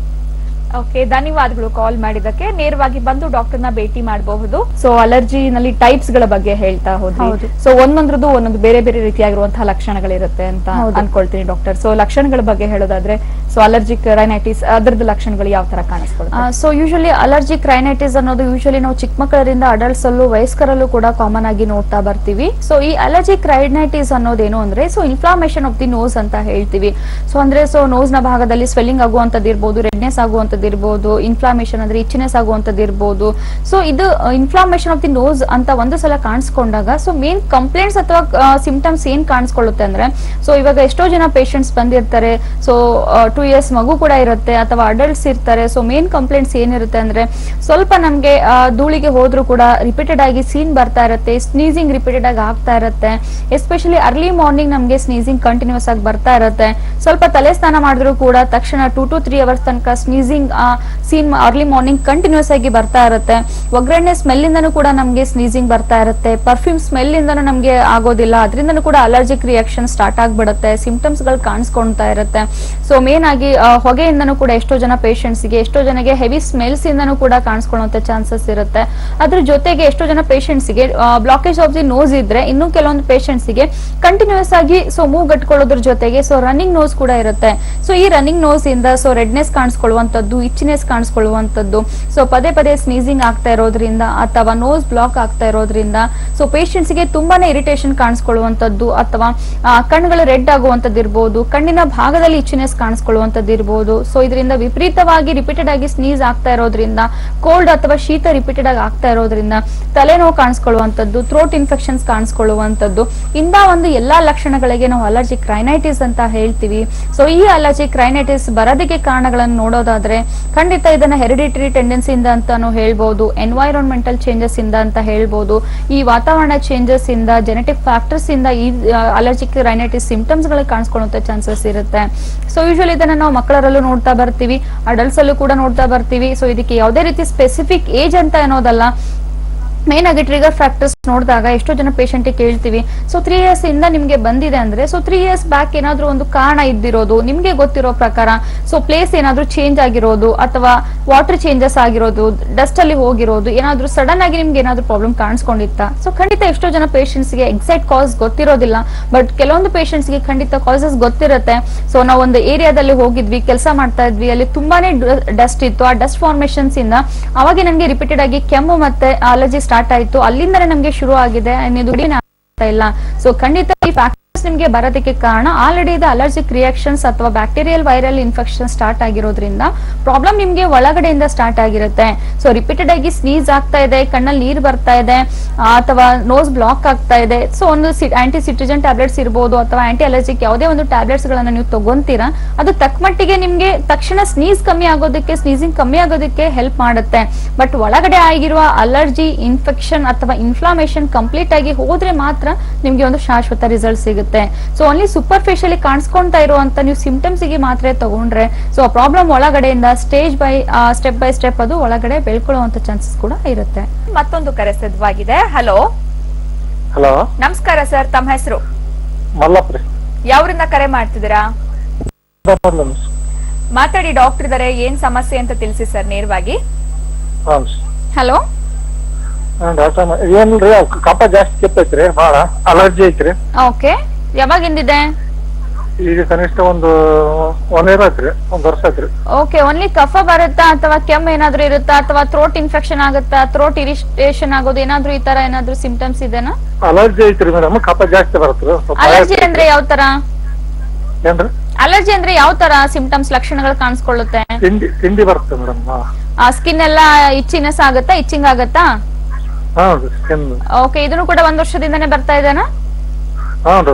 ಓಕೆ, ಧನ್ಯವಾದಗಳು ಕಾಲ್ ಮಾಡಿದಕ್ಕೆ. ನೇರವಾಗಿ ಬಂದು ಡಾಕ್ಟರ್ನ ಭೇಟಿ ಮಾಡಬಹುದು. ಸೊ ಅಲರ್ಜಿ ನಲ್ಲಿ ಟೈಪ್ಸ್ ಗಳ ಬಗ್ಗೆ ಹೇಳ್ತಾ ಹೋದ್ವಿ. ಸೊ ಒಂದೊಂದ್ರದ್ದು ಒಂದೊಂದು ಬೇರೆ ಬೇರೆ ರೀತಿಯಾಗಿರುವಂತಹ ಲಕ್ಷಣಗಳಿರುತ್ತೆ ಅಂತ ಅನ್ಕೊಳ್ತೀನಿ ಡಾಕ್ಟರ್. ಸೊ ಲಕ್ಷಣಗಳ ಬಗ್ಗೆ ಹೇಳೋದಾದ್ರೆ, ಸೊ ಅಲರ್ಜಿಕ್ ರೈನೈಟಿಸ್ ಅದರದ್ದು ಲಕ್ಷಣಗಳು ಯಾವ ತರ ಕಾಣಿಸ್ಕೊಳ್ಳುತ್ತೆ? ಸೊ ಯೂಶಲಿ ಅಲರ್ಜಿಕ್ ರೈನೈಟಿಸ್ ಅನ್ನೋದು ಯೂಶಲಿ ನಾವು ಚಿಕ್ಕ ಮಕ್ಕಳರಿಂದ ಅಡಲ್ಟ್ಸ್ ಅಲ್ಲೂ ವಯಸ್ಕರಲ್ಲೂ ಕೂಡ ಕಾಮನ್ ಆಗಿ ನೋಡ್ತಾ ಬರ್ತೀವಿ. ಸೊ ಈ ಅಲರ್ಜಿಕ್ ರೈನೈಟಿಸ್ ಅನ್ನೋದೇನು ಅಂದ್ರೆ, so inflammation of the nose ಅಂತ ಹೇಳ್ತೀವಿ. ಸೊ ಅಂದ್ರೆ ಸೊ ನೋಸ್ ನ ಭಾಗದಲ್ಲಿ ಸ್ವೆಲ್ಲಿಂಗ್ ಆಗುವಂತದ್ದು ಇರ್ಬೋದು, ರೆಡ್ನೆಸ್ ಆಗುವಂತದ್ದು ಇರ್ಬೋದು, ಇನ್ಫ್ಲಾಮೇಶನ್ ಅಂದ್ರೆ ಇಚ್ಚಿನೆಸ್ ಆಗುವಂತದ್ದು ಇರ್ಬೋದು. ಸೊ ಇದು ಇನ್ಫ್ಲಾಮೇಶನ್ ಆಫ್ ದಿ ನೋಸ್ ಅಂತ ಒಂದು ಸಲ ಕಾಣಿಸ್ಕೊಂಡಾಗ ಸೊ ಮೇನ್ ಕಂಪ್ಲೇಂಟ್ಸ್ ಅಥವಾ ಸಿಂಪ್ಟಮ್ಸ್ ಏನ್ ಕಾಣಿಸ್ಕೊಳ್ಳುತ್ತೆ ಅಂದ್ರೆ, ಸೊ ಇವಾಗ ಎಷ್ಟೋ ಜನ ಪೇಷಂಟ್ಸ್ ಬಂದಿರ್ತಾರೆ, ಸೊ 2 years ಮಗು ಕೂಡ ಇರುತ್ತೆ ಅಥವಾ ಅಡಲ್ಟ್ಸ್ ಇರ್ತಾರೆ. ಸೊ ಮೇನ್ ಕಂಪ್ಲೇಂಟ್ಸ್ ಏನಿರುತ್ತೆ ಅಂದ್ರೆ, ಸ್ವಲ್ಪ ನಮ್ಗೆ ಧೂಳಿಗೆ ಹೋದ್ರೂ ಕೂಡ ರಿಪೀಟೆಡ್ ಆಗಿ ಸೀನ್ ಬರ್ತಾ ಇರುತ್ತೆ, ಸ್ನೀಸಿಂಗ್ ರಿಪೀಟೆಡ್ ಆಗಿ ಆಗ್ತಾ ಇರುತ್ತೆ, ಎಸ್ಪೆಷಲಿ ಅರ್ಲಿ ಮಾರ್ನಿಂಗ್ ನಮ್ಗೆ ಸ್ನೀಸಿಂಗ್ ಕಂಟಿನ್ಯೂಸ್ ಆಗಿ ಬರ್ತಾ ಇರುತ್ತೆ. ಸ್ವಲ್ಪ ತಲೆ ಸ್ನಾನ ಮಾಡಿದ್ರು ಕೂಡ ತಕ್ಷಣ 2 to 3 hours ತನಕ ಸ್ನೀಸಿಂಗ್ ಸೀನ್ ಅರ್ಲಿ ಮಾರ್ನಿಂಗ್ ಕಂಟಿನ್ಯೂಸ್ ಆಗಿ ಬರ್ತಾ ಇರುತ್ತೆ. ಒಗ್ಗರಣೆ ಸ್ಮೆಲ್ ಇಂದನೂ ಕೂಡ ನಮ್ಗೆ ಸ್ನೀಸಿಂಗ್ ಬರ್ತಾ ಇರುತ್ತೆ, ಪರ್ಫ್ಯೂಮ್ ಸ್ಮೆಲ್ ಇಂದನೂ ನಮ್ಗೆ ಆಗೋದಿಲ್ಲ, ಅದರಿಂದನೂ ಕೂಡ ಅಲರ್ಜಿಕ್ ರಿಯಾಕ್ಷನ್ ಸ್ಟಾರ್ಟ್ ಆಗ್ಬಿಡುತ್ತೆ, ಸಿಂಪ್ಟಮ್ಸ್ ಗಳು ಕಾಣಿಸ್ಕೊಳ್ತಾ ಇರುತ್ತೆ. ಸೊ ಮೇನ್ ಆಗಿ ಹೊಗೆಯಿಂದನೂ ಕೂಡ ಎಷ್ಟೋ ಜನ ಪೇಷಂಟ್ಸ್ ಗೆ, ಎಷ್ಟೋ ಜನಗೆ ಹೆವಿ ಸ್ಮೆಲ್ಸ್ ಇಂದನೂ ಕೂಡ ಕಾಣಿಸ್ಕೊಳ್ಳುವಂತ ಚಾನ್ಸಸ್ ಇರುತ್ತೆ. ಅದ್ರ ಜೊತೆಗೆ ಎಷ್ಟೋ ಜನ ಪೇಷಂಟ್ಸ್ ಗೆ ಬ್ಲಾಕೇಜ್ ಆಫ್ ದಿ ನೋಸ್ ಇದ್ರೆ, ಇನ್ನು ಕೆಲವೊಂದು ಪೇಷಂಟ್ಸ್ ಗೆ ಕಂಟಿನ್ಯೂಸ್ ಆಗಿ ಸೊ ಮೂಗ್ ಗಟ್ಕೊಳ್ಳೋದ್ರ ಜೊತೆಗೆ ಸೊ ರನ್ನಿಂಗ್ ನೋಸ್ ಕೂಡ ಇರುತ್ತೆ. ಸೊ ಈ ರನ್ನಿಂಗ್ ನೋಸ್ ಇಂದ ಸೊ ರೆಡ್ನೆಸ್ ಕಾಣಿಸ್ಕೊಳ್ಳುವಂತದ್ದು, ಇಚ್ಚಿನೆಸ್ ಕಾಣಿಸ್ಕೊಳ್ಳುವಂತದ್ದು, ಸೊ ಪದೇ ಪದೇ ಸ್ನೀಸಿಂಗ್ ಆಗ್ತಾ ಇರೋದ್ರಿಂದ ಅಥವಾ ನೋಸ್ ಬ್ಲಾಕ್ ಆಗ್ತಾ ಇರೋದ್ರಿಂದ ಸೊ ಪೇಷಂಟ್ಸ್ ಗೆ ತುಂಬಾನೇ ಇರಿಟೇಷನ್ ಕಾಣಿಸ್ಕೊಳ್ಳುವಂತದ್ದು ಅಥವಾ ಕಣ್ಣುಗಳು ರೆಡ್ ಆಗುವಂತದ್ದು ಇರ್ಬೋದು, ಕಣ್ಣಿನ ಭಾಗದಲ್ಲಿ ಇಚ್ಚಿನೆಸ್ ಕಾಣಿಸ್ಕೊಳ್ಳುವಂತದ್ದು ಇರ್ಬೋದು. ಸೊ ಇದರಿಂದ ವಿಪರೀತವಾಗಿ ರಿಪೀಟೆಡ್ ಆಗಿ ಸ್ನೀಸ್ ಆಗ್ತಾ ಇರೋದ್ರಿಂದ, ಕೋಲ್ಡ್ ಅಥವಾ ಶೀತ ರಿಪೀಟೆಡ್ ಆಗಿ ಆಗ್ತಾ ಇರೋದ್ರಿಂದ ತಲೆನೋವು ಕಾಣಿಸ್ಕೊಳ್ಳುವಂತದ್ದು, ಥ್ರೋಟ್ ಇನ್ಫೆಕ್ಷನ್ಸ್ ಕಾಣಿಸ್ಕೊಳ್ಳುವಂತದ್ದು, ಇಂದ ಒಂದು ಎಲ್ಲಾ ಲಕ್ಷಣಗಳಿಗೆ ನಾವು ಅಲರ್ಜಿಕ್ ರೈನೈಟಿಸ್ ಅಂತ ಹೇಳ್ತೀವಿ. ಸೊ ಈ ಅಲರ್ಜಿಕ್ ರೈನೈಟಿಸ್ ಬರೋದಕ್ಕೆ ಕಾರಣಗಳನ್ನು ನೋಡೋದಾದ್ರೆ, ಖಂಡಿತ ಇದನ್ನ ಹೆರಿಡಿಟರಿ ಟೆಂಡೆನ್ಸಿ ಇಂದ ಅಂತಾನು ಹೇಳ್ಬೋದು, ಎನ್ವೈರನ್ಮೆಂಟಲ್ ಚೇಂಜಸ್ ಇಂದ ಅಂತ ಹೇಳ್ಬೋದು, ಈ ವಾತಾವರಣ ಚೇಂಜಸ್ ಇಂದ, ಜೆನೆಟಿಕ್ ಫ್ಯಾಕ್ಟರ್ಸ್ ಇಂದ ಈ ಅಲರ್ಜಿಕ್ ರೈನೈಟಿಸ್ ಸಿಂಪ್ಟಮ್ಸ್ ಗಳು ಕಾಣಿಸ್ಕೊಳ್ಳುವಂತ ಚಾನ್ಸಸ್ ಇರುತ್ತೆ. ಸೊ ಯೂಶಲಿ ಇದನ್ನ ನಾವು ಮಕ್ಕಳರಲ್ಲೂ ನೋಡ್ತಾ ಬರ್ತೀವಿ, ಅಡಲ್ಟ್ಸ್ ಅಲ್ಲೂ ಕೂಡ ನೋಡ್ತಾ ಬರ್ತೀವಿ. ಸೊ ಇದಕ್ಕೆ ಯಾವುದೇ ರೀತಿ ಸ್ಪೆಸಿಫಿಕ್ ಏಜ್ ಅಂತ ಅನ್ನೋದಲ್ಲ, ಮೇನ್ ಆಗಿ ಟ್ರಿಗರ್ ಫ್ಯಾಕ್ಟರ್ಸ್ ನೋಡಿದಾಗ ಎಷ್ಟೋ ಜನ ಪೇಷಂಟ್ ಕೇಳ್ತೀವಿ, ಸೊ 3 years ಇಂದ ನಿಮ್ಗೆ ಬಂದಿದೆ ಅಂದ್ರೆ ಸೊ 3 years ಬ್ಯಾಕ್ ಏನಾದ್ರೂ ಒಂದು ಕಾರಣ ಇದ್ದಿರೋದು ನಿಮ್ಗೆ ಗೊತ್ತಿರೋ ಪ್ರಕಾರ, ಸೊ ಪ್ಲೇಸ್ ಏನಾದ್ರೂ ಚೇಂಜ್ ಆಗಿರೋದು ಅಥವಾ ವಾಟರ್ ಚೇಂಜಸ್ ಆಗಿರೋದು, ಡಸ್ಟ್ ಅಲ್ಲಿ ಹೋಗಿರೋದು, ಏನಾದ್ರೂ ಸಡನ್ ಆಗಿ ನಿಮ್ಗೆ ಏನಾದ್ರೂ ಪ್ರಾಬ್ಲಮ್ ಕಾಣಿಸ್ಕೊಂಡಿತ್ತ? ಸೊ ಖಂಡಿತ ಎಷ್ಟೋ ಜನ ಪೇಷಂಟ್ಸ್ ಗೆ ಎಕ್ಸಾಕ್ಟ್ ಕಾಸ್ ಗೊತ್ತಿರೋದಿಲ್ಲ, ಬಟ್ ಕೆಲವೊಂದು ಪೇಷಂಟ್ಸ್ ಗೆ ಖಂಡಿತ ಕಾಸಸ್ ಗೊತ್ತಿರುತ್ತೆ. ಸೊ ನಾವು ಒಂದು ಏರಿಯಾದಲ್ಲಿ ಹೋಗಿದ್ವಿ, ಕೆಲಸ ಮಾಡ್ತಾ ಇದ್ವಿ, ಅಲ್ಲಿ ತುಂಬಾನೇ ಡಸ್ಟ್ ಇತ್ತು. ಆ ಡಸ್ಟ್ ಫಾರ್ಮೇಶನ್ಸ್ ಇಂದ ಅವಾಗ ನಮ್ಗೆ ರಿಪೀಟೆಡ್ ಆಗಿ ಕೆಮ್ಮು ಮತ್ತೆ ಅಲರ್ಜಿ ಸ್ಟಾರ್ಟ್ ಆಯ್ತು. ಅಲ್ಲಿಂದನೇ ನಮ್ಗೆ ಶುರು ಆಗಿದೆ, ಇಲ್ಲ. ಸೊ ಖಂಡಿತ ಈ ಫ್ಯಾಕ್ಟರ್ಸ್ ನಿಮ್ಗೆ ಬರೋದಕ್ಕೆ ಕಾರಣ ಆಲ್ರೆಡಿ ಇದು ಅಲರ್ಜಿಕ್ ರಿಯಾಕ್ಷನ್ಸ್ ಅಥವಾ ಬ್ಯಾಕ್ಟೀರಿಯಲ್ ವೈರಲ್ ಇನ್ಫೆಕ್ಷನ್ ಸ್ಟಾರ್ಟ್ ಆಗಿರೋದ್ರಿಂದ ಪ್ರಾಬ್ಲಮ್ ನಿಮ್ಗೆ ಒಳಗಡೆಯಿಂದ ಸ್ಟಾರ್ಟ್ ಆಗಿರುತ್ತೆ. ಸೊ ರಿಪೀಟೆಡ್ ಆಗಿ ಸ್ನೀಸ್ ಆಗ್ತಾ ಇದೆ, ಕಣ್ಣಲ್ಲಿ ನೀರ್ ಬರ್ತಾ ಇದೆ, ಅಥವಾ ನೋಸ್ ಬ್ಲಾಕ್ ಆಗ್ತಾ ಇದೆ. ಸೊ ಒಂದು ಆಂಟಿ ಸಿಟ್ರಿಜನ್ ಟ್ಯಾಬ್ಲೆಟ್ಸ್ ಇರ್ಬೋದು ಅಥವಾ ಆಂಟಿ ಅಲರ್ಜಿಕ್ ಯಾವುದೇ ಒಂದು ಟ್ಯಾಬ್ಲೆಟ್ಸ್ ಗಳನ್ನ ನೀವು ತಗೊಂತೀರಾ, ಅದು ತಕ್ಕಮಟ್ಟಿಗೆ ನಿಮ್ಗೆ ತಕ್ಷಣ ಸ್ನೀಸ್ ಕಮ್ಮಿ ಆಗೋದಕ್ಕೆ, ಸ್ನೀಸಿಂಗ್ ಕಮ್ಮಿ ಆಗೋದಕ್ಕೆ ಹೆಲ್ಪ್ ಮಾಡುತ್ತೆ. ಬಟ್ ಒಳಗಡೆ ಆಗಿರುವ ಅಲರ್ಜಿ, ಇನ್ಫೆಕ್ಷನ್ ಅಥವಾ ಇನ್ಫ್ಲಾಮೇಷನ್ ಕಂಪ್ಲೀಟ್ ಆಗಿ ಹೋದ್ರೆ ಮಾತ್ರ ನಿಮ್ಗೆ ಒಂದು ಶಾಶ್ವತ ರಿಸಲ್ಟ್ ಸಿಗುತ್ತೆ. ಸೊ ಓನ್ಲಿ ಸೂಪರ್ಫಿಷಿಯಲಿ ಕಾಣಿಸ್ಕೊಂತಾ ಇರುವಂತ ನೀವು ಸಿಂಪ್ಟಮ್ಸ್ ಗೆ ಮಾತ್ರ ತಗೊಂಡ್ರೆ ಸೊ ಪ್ರಾಬ್ಲಮ್ ಒಳಗಡೆಯಿಂದ ಸ್ಟೇಜ್ ಬೈ ಸ್ಟೆಪ್ ಅದು ಒಳಗಡೆ ಬೆಳ್ಕೊಳ್ಳುವಂತ ಚಾನ್ಸಸ್ ಕೂಡ ಇರುತ್ತೆ. ಮತ್ತೊಂದು ಕರೆ ಸಿದ್ಧವಾಗಿದೆ. ಹಲೋ ಹಲೋ, ನಮಸ್ಕಾರ ಸರ್, ತಮ್ಮ ಹೆಸರು? ಮಲ್ಲಪ್ಪ. ಯಾವ್ರಿಂದ ಕರೆ ಮಾಡ್ತಿದ್ದೀರಾ? ಮಾತಾಡಿ, ಡಾಕ್ಟರ್ ಇದಾರೆ, ಏನ್ ಸಮಸ್ಯೆ ಅಂತ ತಿಳಿಸಿ ಸರ್ ನೇರವಾಗಿ. ಹಲೋ ಡಾಕ್ಟರ್, ಏನಿಲ್ರಿ, ಕಫ ಜಾಸ್ತಿ ಕೆತ್ತೈತ್ರಿ, ಬಾಳ ಅಲರ್ಜಿ ಐತ್ರಿ. ಓಕೆ, ಯಾವಾಗಿಂದಿದೆ? ಈಗ ಕನಿಷ್ಠ ಒಂದು 1 year ಆಯ್ತ್ರಿ, 1 ವರ್ಷ ಆಯ್ತ್ರಿ. ಓಕೆ, ಓನ್ಲಿ ಕಫ ಬರುತ್ತಾ ಅಥವಾ ಕೆಮ್ಮು ಏನಾದ್ರೂ ಇರುತ್ತಾ ಅಥವಾ ಥ್ರೋಟ್ ಇನ್ಫೆಕ್ಷನ್ ಆಗುತ್ತಾ, ಥ್ರೋಟ್ ಇರಿಟೇಷನ್ ಆಗೋದು ಏನಾದ್ರೂ ಈ ತರ ಏನಾದ್ರೂ ಸಿಂಪ್ಟಮ್ಸ್ ಇದೆನಾ? ಅಲರ್ಜಿ ಐತ್ರಿ ಮೇಡಮ್, ಕಫ ಜಾಸ್ತಿ ಬರುತ್ತೆ. ಅಲರ್ಜಿ ಅಂದ್ರೆ ಯಾವ ತರ? ಏನ್ರಿ ಅಲರ್ಜಿ ಅಂದ್ರೆ ಯಾವ ತರ ಸಿಂಪ್ಟಮ್ಸ್, ಲಕ್ಷಣಗಳು ಕಾಣಿಸ್ಕೊಳ್ಳುತ್ತೆ? ತಿಂಡಿ ಬರುತ್ತೆ ಮೇಡಮ್. ಸ್ಕಿನ್ ಎಲ್ಲ ಇಚ್ಚಿನೆಸ್ ಆಗುತ್ತಾ, ಇಚ್ಚಿಂಗ್ ಆಗುತ್ತಾ? ಓಕೆ, ಇದನ್ನು ಕೂಡ 1 ವರ್ಷದಿಂದನೇ ಬರ್ತಾ ಇದೆನಾ?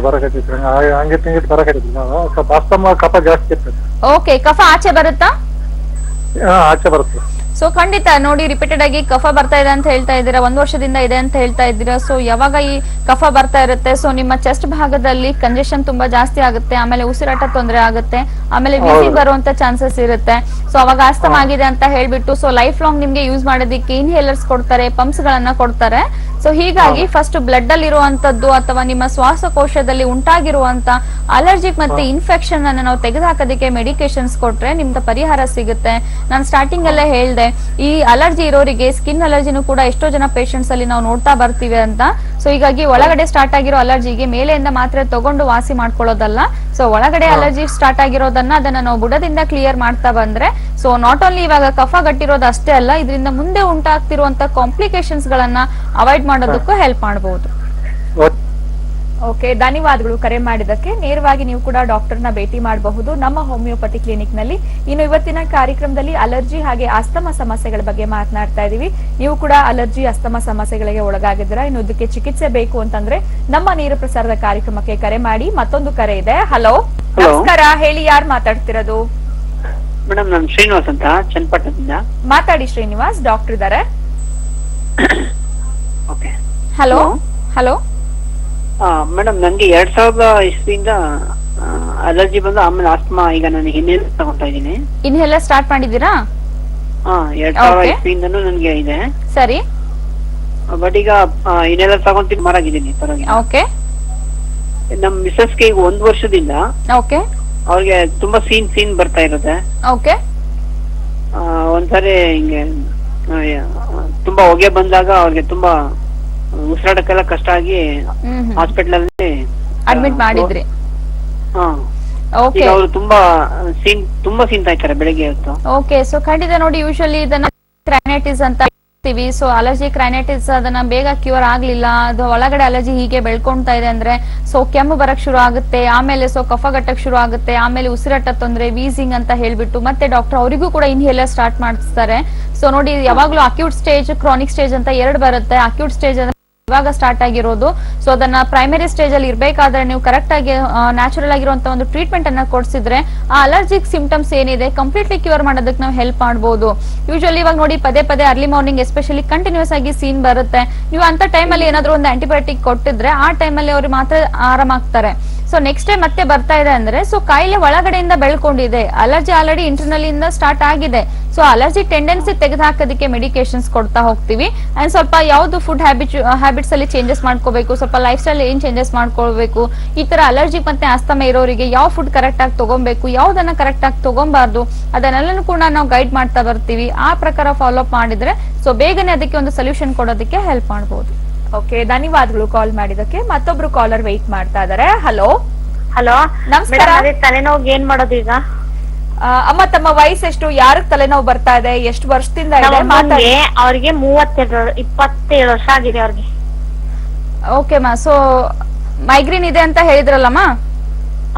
ಬರಕತ್ತೈತ್ರಿ, ಹಂಗೆ ತಿಂಗಿ ಬರಕತ್ತೈತಿ. ಸ್ವಲ್ಪ ಅಸ್ತಮ, ಕಫ ಜಾಸ್ತಿ ಇರ್ತದೆ. ಓಕೆ, ಕಫ ಆಚೆ ಬರುತ್ತಾ? ಆಚೆ ಬರುತ್ತೆ. ಸೊ ಖಂಡಿತ ನೋಡಿ, ರಿಪೀಟೆಡ್ ಆಗಿ ಕಫ ಬರ್ತಾ ಇದೆ ಅಂತ ಹೇಳ್ತಾ ಇದ್ದೀರಾ, 1 ವರ್ಷದಿಂದ ಇದೆ ಅಂತ ಹೇಳ್ತಾ ಇದ್ದೀರಾ. ಸೊ ಯಾವಾಗ ಈ ಕಫ ಬರ್ತಾ ಇರುತ್ತೆ, ಸೊ ನಿಮ್ಮ ಚೆಸ್ಟ್ ಭಾಗದಲ್ಲಿ ಕಂಜೆಷನ್ ತುಂಬಾ ಜಾಸ್ತಿ ಆಗುತ್ತೆ, ಆಮೇಲೆ ಉಸಿರಾಟ ತೊಂದರೆ ಆಗುತ್ತೆ, ಆಮೇಲೆ ವೀಸಿಂಗ್ ಬರುವಂತ ಚಾನ್ಸಸ್ ಇರುತ್ತೆ. ಸೊ ಅವಾಗ ಆಸ್ತಮ ಆಗಿದೆ ಅಂತ ಹೇಳ್ಬಿಟ್ಟು ಸೊ ಲೈಫ್ ಲಾಂಗ್ ನಿಮ್ಗೆ ಯೂಸ್ ಮಾಡೋದಕ್ಕೆ ಇನ್ಹೇಲರ್ಸ್ ಕೊಡ್ತಾರೆ, ಪಂಪ್ಸ್ ಗಳನ್ನ ಕೊಡ್ತಾರೆ. ಸೊ ಹೀಗಾಗಿ ಫಸ್ಟ್ ಬ್ಲಡ್ ಅಲ್ಲಿ ಇರುವಂತದ್ದು ಅಥವಾ ನಿಮ್ಮ ಶ್ವಾಸಕೋಶದಲ್ಲಿ ಉಂಟಾಗಿರುವಂತ ಅಲರ್ಜಿಕ್ ಮತ್ತೆ ಇನ್ಫೆಕ್ಷನ್ ಅನ್ನ ನಾವು ತೆಗೆದುಹಾಕೋದಕ್ಕೆ ಮೆಡಿಕೇಶನ್ಸ್ ಕೊಟ್ರೆ ನಿಮ್ದು ಪರಿಹಾರ ಸಿಗುತ್ತೆ. ನಾನು ಸ್ಟಾರ್ಟಿಂಗ್ ಅಲ್ಲೇ ಹೇಳ್ದೆ, ಈ ಅಲರ್ಜಿ ಇರೋರಿಗೆ ಸ್ಕಿನ್ ಅಲರ್ಜಿನೂ ಕೂಡ ಎಷ್ಟೋ ಜನ ಪೇಷಂಟ್ಸ್ ಅಲ್ಲಿ ನಾವು ನೋಡ್ತಾ ಬರ್ತೀವಿ ಅಂತ. ಸೊ ಹೀಗಾಗಿ ಒಳಗಡೆ ಸ್ಟಾರ್ಟ್ ಆಗಿರೋ ಅಲರ್ಜಿಗೆ ಮೇಲೆಯಿಂದ ಮಾತ್ರೆ ತಗೊಂಡು ವಾಸಿ ಮಾಡ್ಕೊಳ್ಳೋದಲ್ಲ, ಸೊ ಒಳಗಡೆ ಅಲರ್ಜಿ ಸ್ಟಾರ್ಟ್ ಆಗಿರೋದನ್ನ ಅದನ್ನ ನಾವು ಬುಡದಿಂದ ಕ್ಲಿಯರ್ ಮಾಡ್ತಾ ಬಂದ್ರೆ ಸೊ ನಾಟ್ ಓನ್ಲಿ ಇವಾಗ ಕಫ ಗಟ್ಟಿರೋದು ಅಷ್ಟೇ ಅಲ್ಲ, ಇದರಿಂದ ಮುಂದೆ ಉಂಟಾಗ್ತಿರುವಂತ ಕಾಂಪ್ಲಿಕೇಶನ್ಸ್ ಗಳನ್ನ ಅವಾಯ್ಡ್ ಮಾಡೋದಕ್ಕೂ ಹೆಲ್ಪ್ ಮಾಡಬಹುದು. ಓಕೆ, ಧನ್ಯವಾದಗಳು ಕರೆ ಮಾಡಿದಕ್ಕೆ. ನೇರವಾಗಿ ನೀವು ಕೂಡ ಡಾಕ್ಟರ್ನ ಭೇಟಿ ಮಾಡಬಹುದು ನಮ್ಮ ಹೋಮಿಯೋಪತಿ ಕ್ಲಿನಿಕ್ ನಲ್ಲಿ. ಇನ್ನು ಇವತ್ತಿನ ಕಾರ್ಯಕ್ರಮದಲ್ಲಿ ಅಲರ್ಜಿ ಹಾಗೆ ಅಸ್ತಮ ಸಮಸ್ಯೆಗಳ ಬಗ್ಗೆ ಮಾತನಾಡ್ತಾ ಇದೀವಿ. ನೀವು ಕೂಡ ಅಲರ್ಜಿ, ಅಸ್ತಮ ಸಮಸ್ಯೆಗಳಿಗೆ ಒಳಗಾಗಿದ್ದೀರಾ, ಇನ್ನು ಇದಕ್ಕೆ ಚಿಕಿತ್ಸೆ ಬೇಕು ಅಂತಂದ್ರೆ ನಮ್ಮ ನೇರ ಪ್ರಸಾರದ ಕಾರ್ಯಕ್ರಮಕ್ಕೆ ಕರೆ ಮಾಡಿ. ಮತ್ತೊಂದು ಕರೆ ಇದೆ. ಹಲೋ, ನಮಸ್ಕಾರ, ಹೇಳಿ, ಯಾರು ಮಾತಾಡ್ತಿರೋದು? ಮೇಡಮ್, ನಾನು ಶ್ರೀನಿವಾಸ್ ಅಂತ, ಚನ್ನಪಟ್ಟಣದಿಂದ. ಮಾತಾಡಿ ಶ್ರೀನಿವಾಸ್, ಡಾಕ್ಟರ್ ಇದಾರೆ. ಓಕೆ, ಹಲೋ ಹಲೋ ಮೇಡಮ್, ನನ್ಗೆ 2000 ಇಸ್ವಿಯಿಂದ ಅಲರ್ಜಿ ಬಂದು ಆಮೇಲೆ ಆಸ್ತಮಾ. ಈಗ ನಾನು ಇನ್ಹೇಲರ್ ತಗೊಂತಾ ಇದ್ದೀನಿ. ಇನ್ಹೇಲರ್ ಸ್ಟಾರ್ಟ್ ಮಾಡಿದೀರಾ? 2000 ಇಸ್ವಿಯಿಂದನೂ ನನ್ಗೆ ಇದೆ. ಸರಿ, ಬಟ್ ಈಗ ಇನ್ಹೇಲರ್ ತಗೊಂತೀನಿ, ಮರಾಗಿದ್ದೀನಿ, ಪರವಾಗಿಲ್ಲ. ಓಕೆ, ನಮ್ ಮಿಸಸ್ಗೆ ಈಗ 1 ವರ್ಷದಿಂದ ಓಕೆ, ಅವ್ರಿಗೆ ತುಂಬಾ ಸೀನ್ ಬರ್ತಾ ಇರುತ್ತೆ. ಓಕೆ, ಒಂದ್ಸರಿ ಹಿಂಗೆ ತುಂಬಾ ಹೊಗೆ ಬಂದಾಗ ಅವ್ರಿಗೆ ತುಂಬಾ ಉಸಿರಾಡಕ್ಕೆಲ್ಲ ಕಷ್ಟ ಆಗಿ ಹಾಸ್ಪಿಟಲ್ ಅಲ್ಲಿ ಅಡ್ಮಿಟ್ ಮಾಡಿದ್ರಿ? ಈಗ ಅವರು ತುಂಬಾ ಸೀನ್ತಾ ಇರ್ತಾರೆ ಬೆಳಿಗ್ಗೆ ಹೊತ್ತು. ಓಕೆ, ಸೊ ಖಂಡಿತ ನೋಡಿ, ಯೂಶಲಿ ಇದನ್ನ ಕ್ರೈನೈಟಿಸ್ ಅಂತ ಹೇಳ್ತೀವಿ. ಸೊ ಅಲರ್ಜಿ ಕ್ರೈನೈಟಿಸ್ ಅದನ್ನ ಬೇಗ ಕ್ಯೂರ್ ಆಗ್ಲಿಲ್ಲ, ಅದು ಒಳಗಡೆ ಅಲರ್ಜಿ ಹೀಗೆ ಬೆಳ್ಕೊಂತಾ ಇದೆ ಅಂದ್ರೆ ಸೊ ಕೆಮ್ಮು ಬರಕ್ ಶುರು ಆಗುತ್ತೆ, ಆಮೇಲೆ ಸೊ ಕಫ ಗಟ್ಟಕ್ ಶುರು ಆಗುತ್ತೆ, ಆಮೇಲೆ ಉಸಿರಾಟ ತೊಂದ್ರೆ, ವೀಸಿಂಗ್ ಅಂತ ಹೇಳ್ಬಿಟ್ಟು ಮತ್ತೆ ಡಾಕ್ಟರ್ ಅವರಿಗೂ ಕೂಡ ಇನ್ಹೇಲರ್ ಸ್ಟಾರ್ಟ್ ಮಾಡಿಸ್ತಾರೆ. ಸೊ ನೋಡಿ, ಯಾವಾಗ್ಲೂ ಅಕ್ಯೂಟ್ ಸ್ಟೇಜ್, ಕ್ರಾನಿಕ್ ಸ್ಟೇಜ್ ಅಂತ 2 ಬರುತ್ತೆ. ಅಕ್ಯೂಟ್ ಸ್ಟೇಜ್ ಇವಾಗ ಸ್ಟಾರ್ಟ್ ಆಗಿರೋದು. ಸೊ ಅದನ್ನ ಪ್ರೈಮರಿ ಸ್ಟೇಜ್ ಅಲ್ಲಿ ಇರ್ಬೇಕಾದ್ರೆ ನೀವು ಕರೆಕ್ಟ್ ಆಗಿ ನ್ಯಾಚುರಲ್ ಆಗಿರುವಂತ ಒಂದು ಟ್ರೀಟ್ಮೆಂಟ್ ಅನ್ನ ಕೊಡ್ಸಿದ್ರೆ ಆ ಅಲರ್ಜಿಕ್ ಸಿಂಪ್ಟಮ್ಸ್ ಏನಿದೆ ಕಂಪ್ಲೀಟ್ಲಿ ಕ್ಯೂರ್ ಮಾಡೋದಕ್ಕೆ ನಾವು ಹೆಲ್ಪ್ ಮಾಡಬಹುದು. ಯೂಶಲಿ ಇವಾಗ ನೋಡಿ, ಪದೇ ಪದೇ ಅರ್ಲಿ ಮಾರ್ನಿಂಗ್ ಎಸ್ಪೆಷಲಿ ಕಂಟಿನ್ಯೂಸ್ ಆಗಿ ಸೀನ್ ಬರುತ್ತೆ. ನೀವು ಅಂತ ಟೈಮ್ ಅಲ್ಲಿ ಏನಾದ್ರು ಒಂದು ಆಂಟಿಬಯೋಟಿಕ್ ಕೊಟ್ಟಿದ್ರೆ ಆ ಟೈಮ್ ಅಲ್ಲಿ ಅವ್ರು ಮಾತ್ರ ಆರಾಮಾಗ್ತಾರೆ. ಸೊ ನೆಕ್ಸ್ಟ್ ಟೈಮ್ ಮತ್ತೆ ಬರ್ತಾ ಇದೆ ಅಂದ್ರೆ ಸೊ ಕಾಯಿಲೆ ಒಳಗಡೆಯಿಂದ ಬೆಳ್ಕೊಂಡಿದೆ, ಅಲರ್ಜಿ ಆಲ್ರೆಡಿ ಇಂಟರ್ನಲ್ ಇಂದ ಸ್ಟಾರ್ಟ್ ಆಗಿದೆ. ಸೊ ಅಲರ್ಜಿ ಟೆಂಡೆನ್ಸಿ ತೆಗೆದುಹಾಕೋದಕ್ಕೆ ಮೆಡಿಕೇಶನ್ಸ್ ಕೊಡ್ತಾ ಹೋಗ್ತೀವಿ. ಅಂಡ್ ಸ್ವಲ್ಪ ಯಾವ್ದು ಫುಡ್ ಹ್ಯಾಬಿಟ್ಸ್ ಅಲ್ಲಿ ಚೇಂಜಸ್ ಮಾಡ್ಕೋಬೇಕು, ಸ್ವಲ್ಪ ಲೈಫ್ ಸ್ಟೈಲ್ ಏನ್ ಚೇಂಜಸ್ ಮಾಡ್ಕೊಳ್ಬೇಕು, ಈ ತರ ಅಲರ್ಜಿ ಮತ್ತೆ ಆಸ್ತಮಾ ಇರೋರಿಗೆ ಯಾವ ಫುಡ್ ಕರೆಕ್ಟ್ ಆಗಿ ತಗೊಬೇಕು, ಯಾವ್ದನ್ನ ಕರೆಕ್ಟ್ ಆಗಿ ತಗೊಬಾರ್ದು, ಅದನ್ನೆಲ್ಲನೂ ಕೂಡ ನಾವು ಗೈಡ್ ಮಾಡ್ತಾ ಬರ್ತೀವಿ. ಆ ಪ್ರಕಾರ ಫಾಲೋ ಅಪ್ ಮಾಡಿದ್ರೆ ಸೊ ಬೇಗನೆ ಅದಕ್ಕೆ ಒಂದು ಸೊಲ್ಯೂಷನ್ ಕೊಡೋದಕ್ಕೆ ಹೆಲ್ಪ್ ಮಾಡಬಹುದು. ಓಕೆ, ಧನ್ಯವಾದಗಳು ಕಾಲ್ ಮಾಡಿದಕ್ಕೆ. ಮತ್ತೊಬ್ರು ಕಾಲರ್ ವೆಯ್ಟ್ ಮಾಡ್ತಾ ಇದಾರೆ. ಹಲೋ ಹಲೋ, ನಮಸ್ಕಾರ. ತಲೆನೋವು ಏನ್ ಮಾಡೋದು ಈಗ? ಅಮ್ಮ, ತಮ್ಮ ವಯಸ್ಸೆಷ್ಟು? ಯಾರಿಗೆ ತಲೆನೋವು ಬರ್ತಾ ಇದೆ? ಎಷ್ಟು ವರ್ಷದಿಂದ ಇದೆ? ಮಾತಾಡಿ. ಅವ್ರಿಗೆ 27 ವರ್ಷ ಆಗಿದೆ ಅವ್ರಿಗೆ. ಓಕೆ ಮಾ, ಸೊ ಮೈಗ್ರೇನ್ ಇದೆ ಅಂತ ಹೇಳಿದ್ರಲ್ಲಮ್ಮ?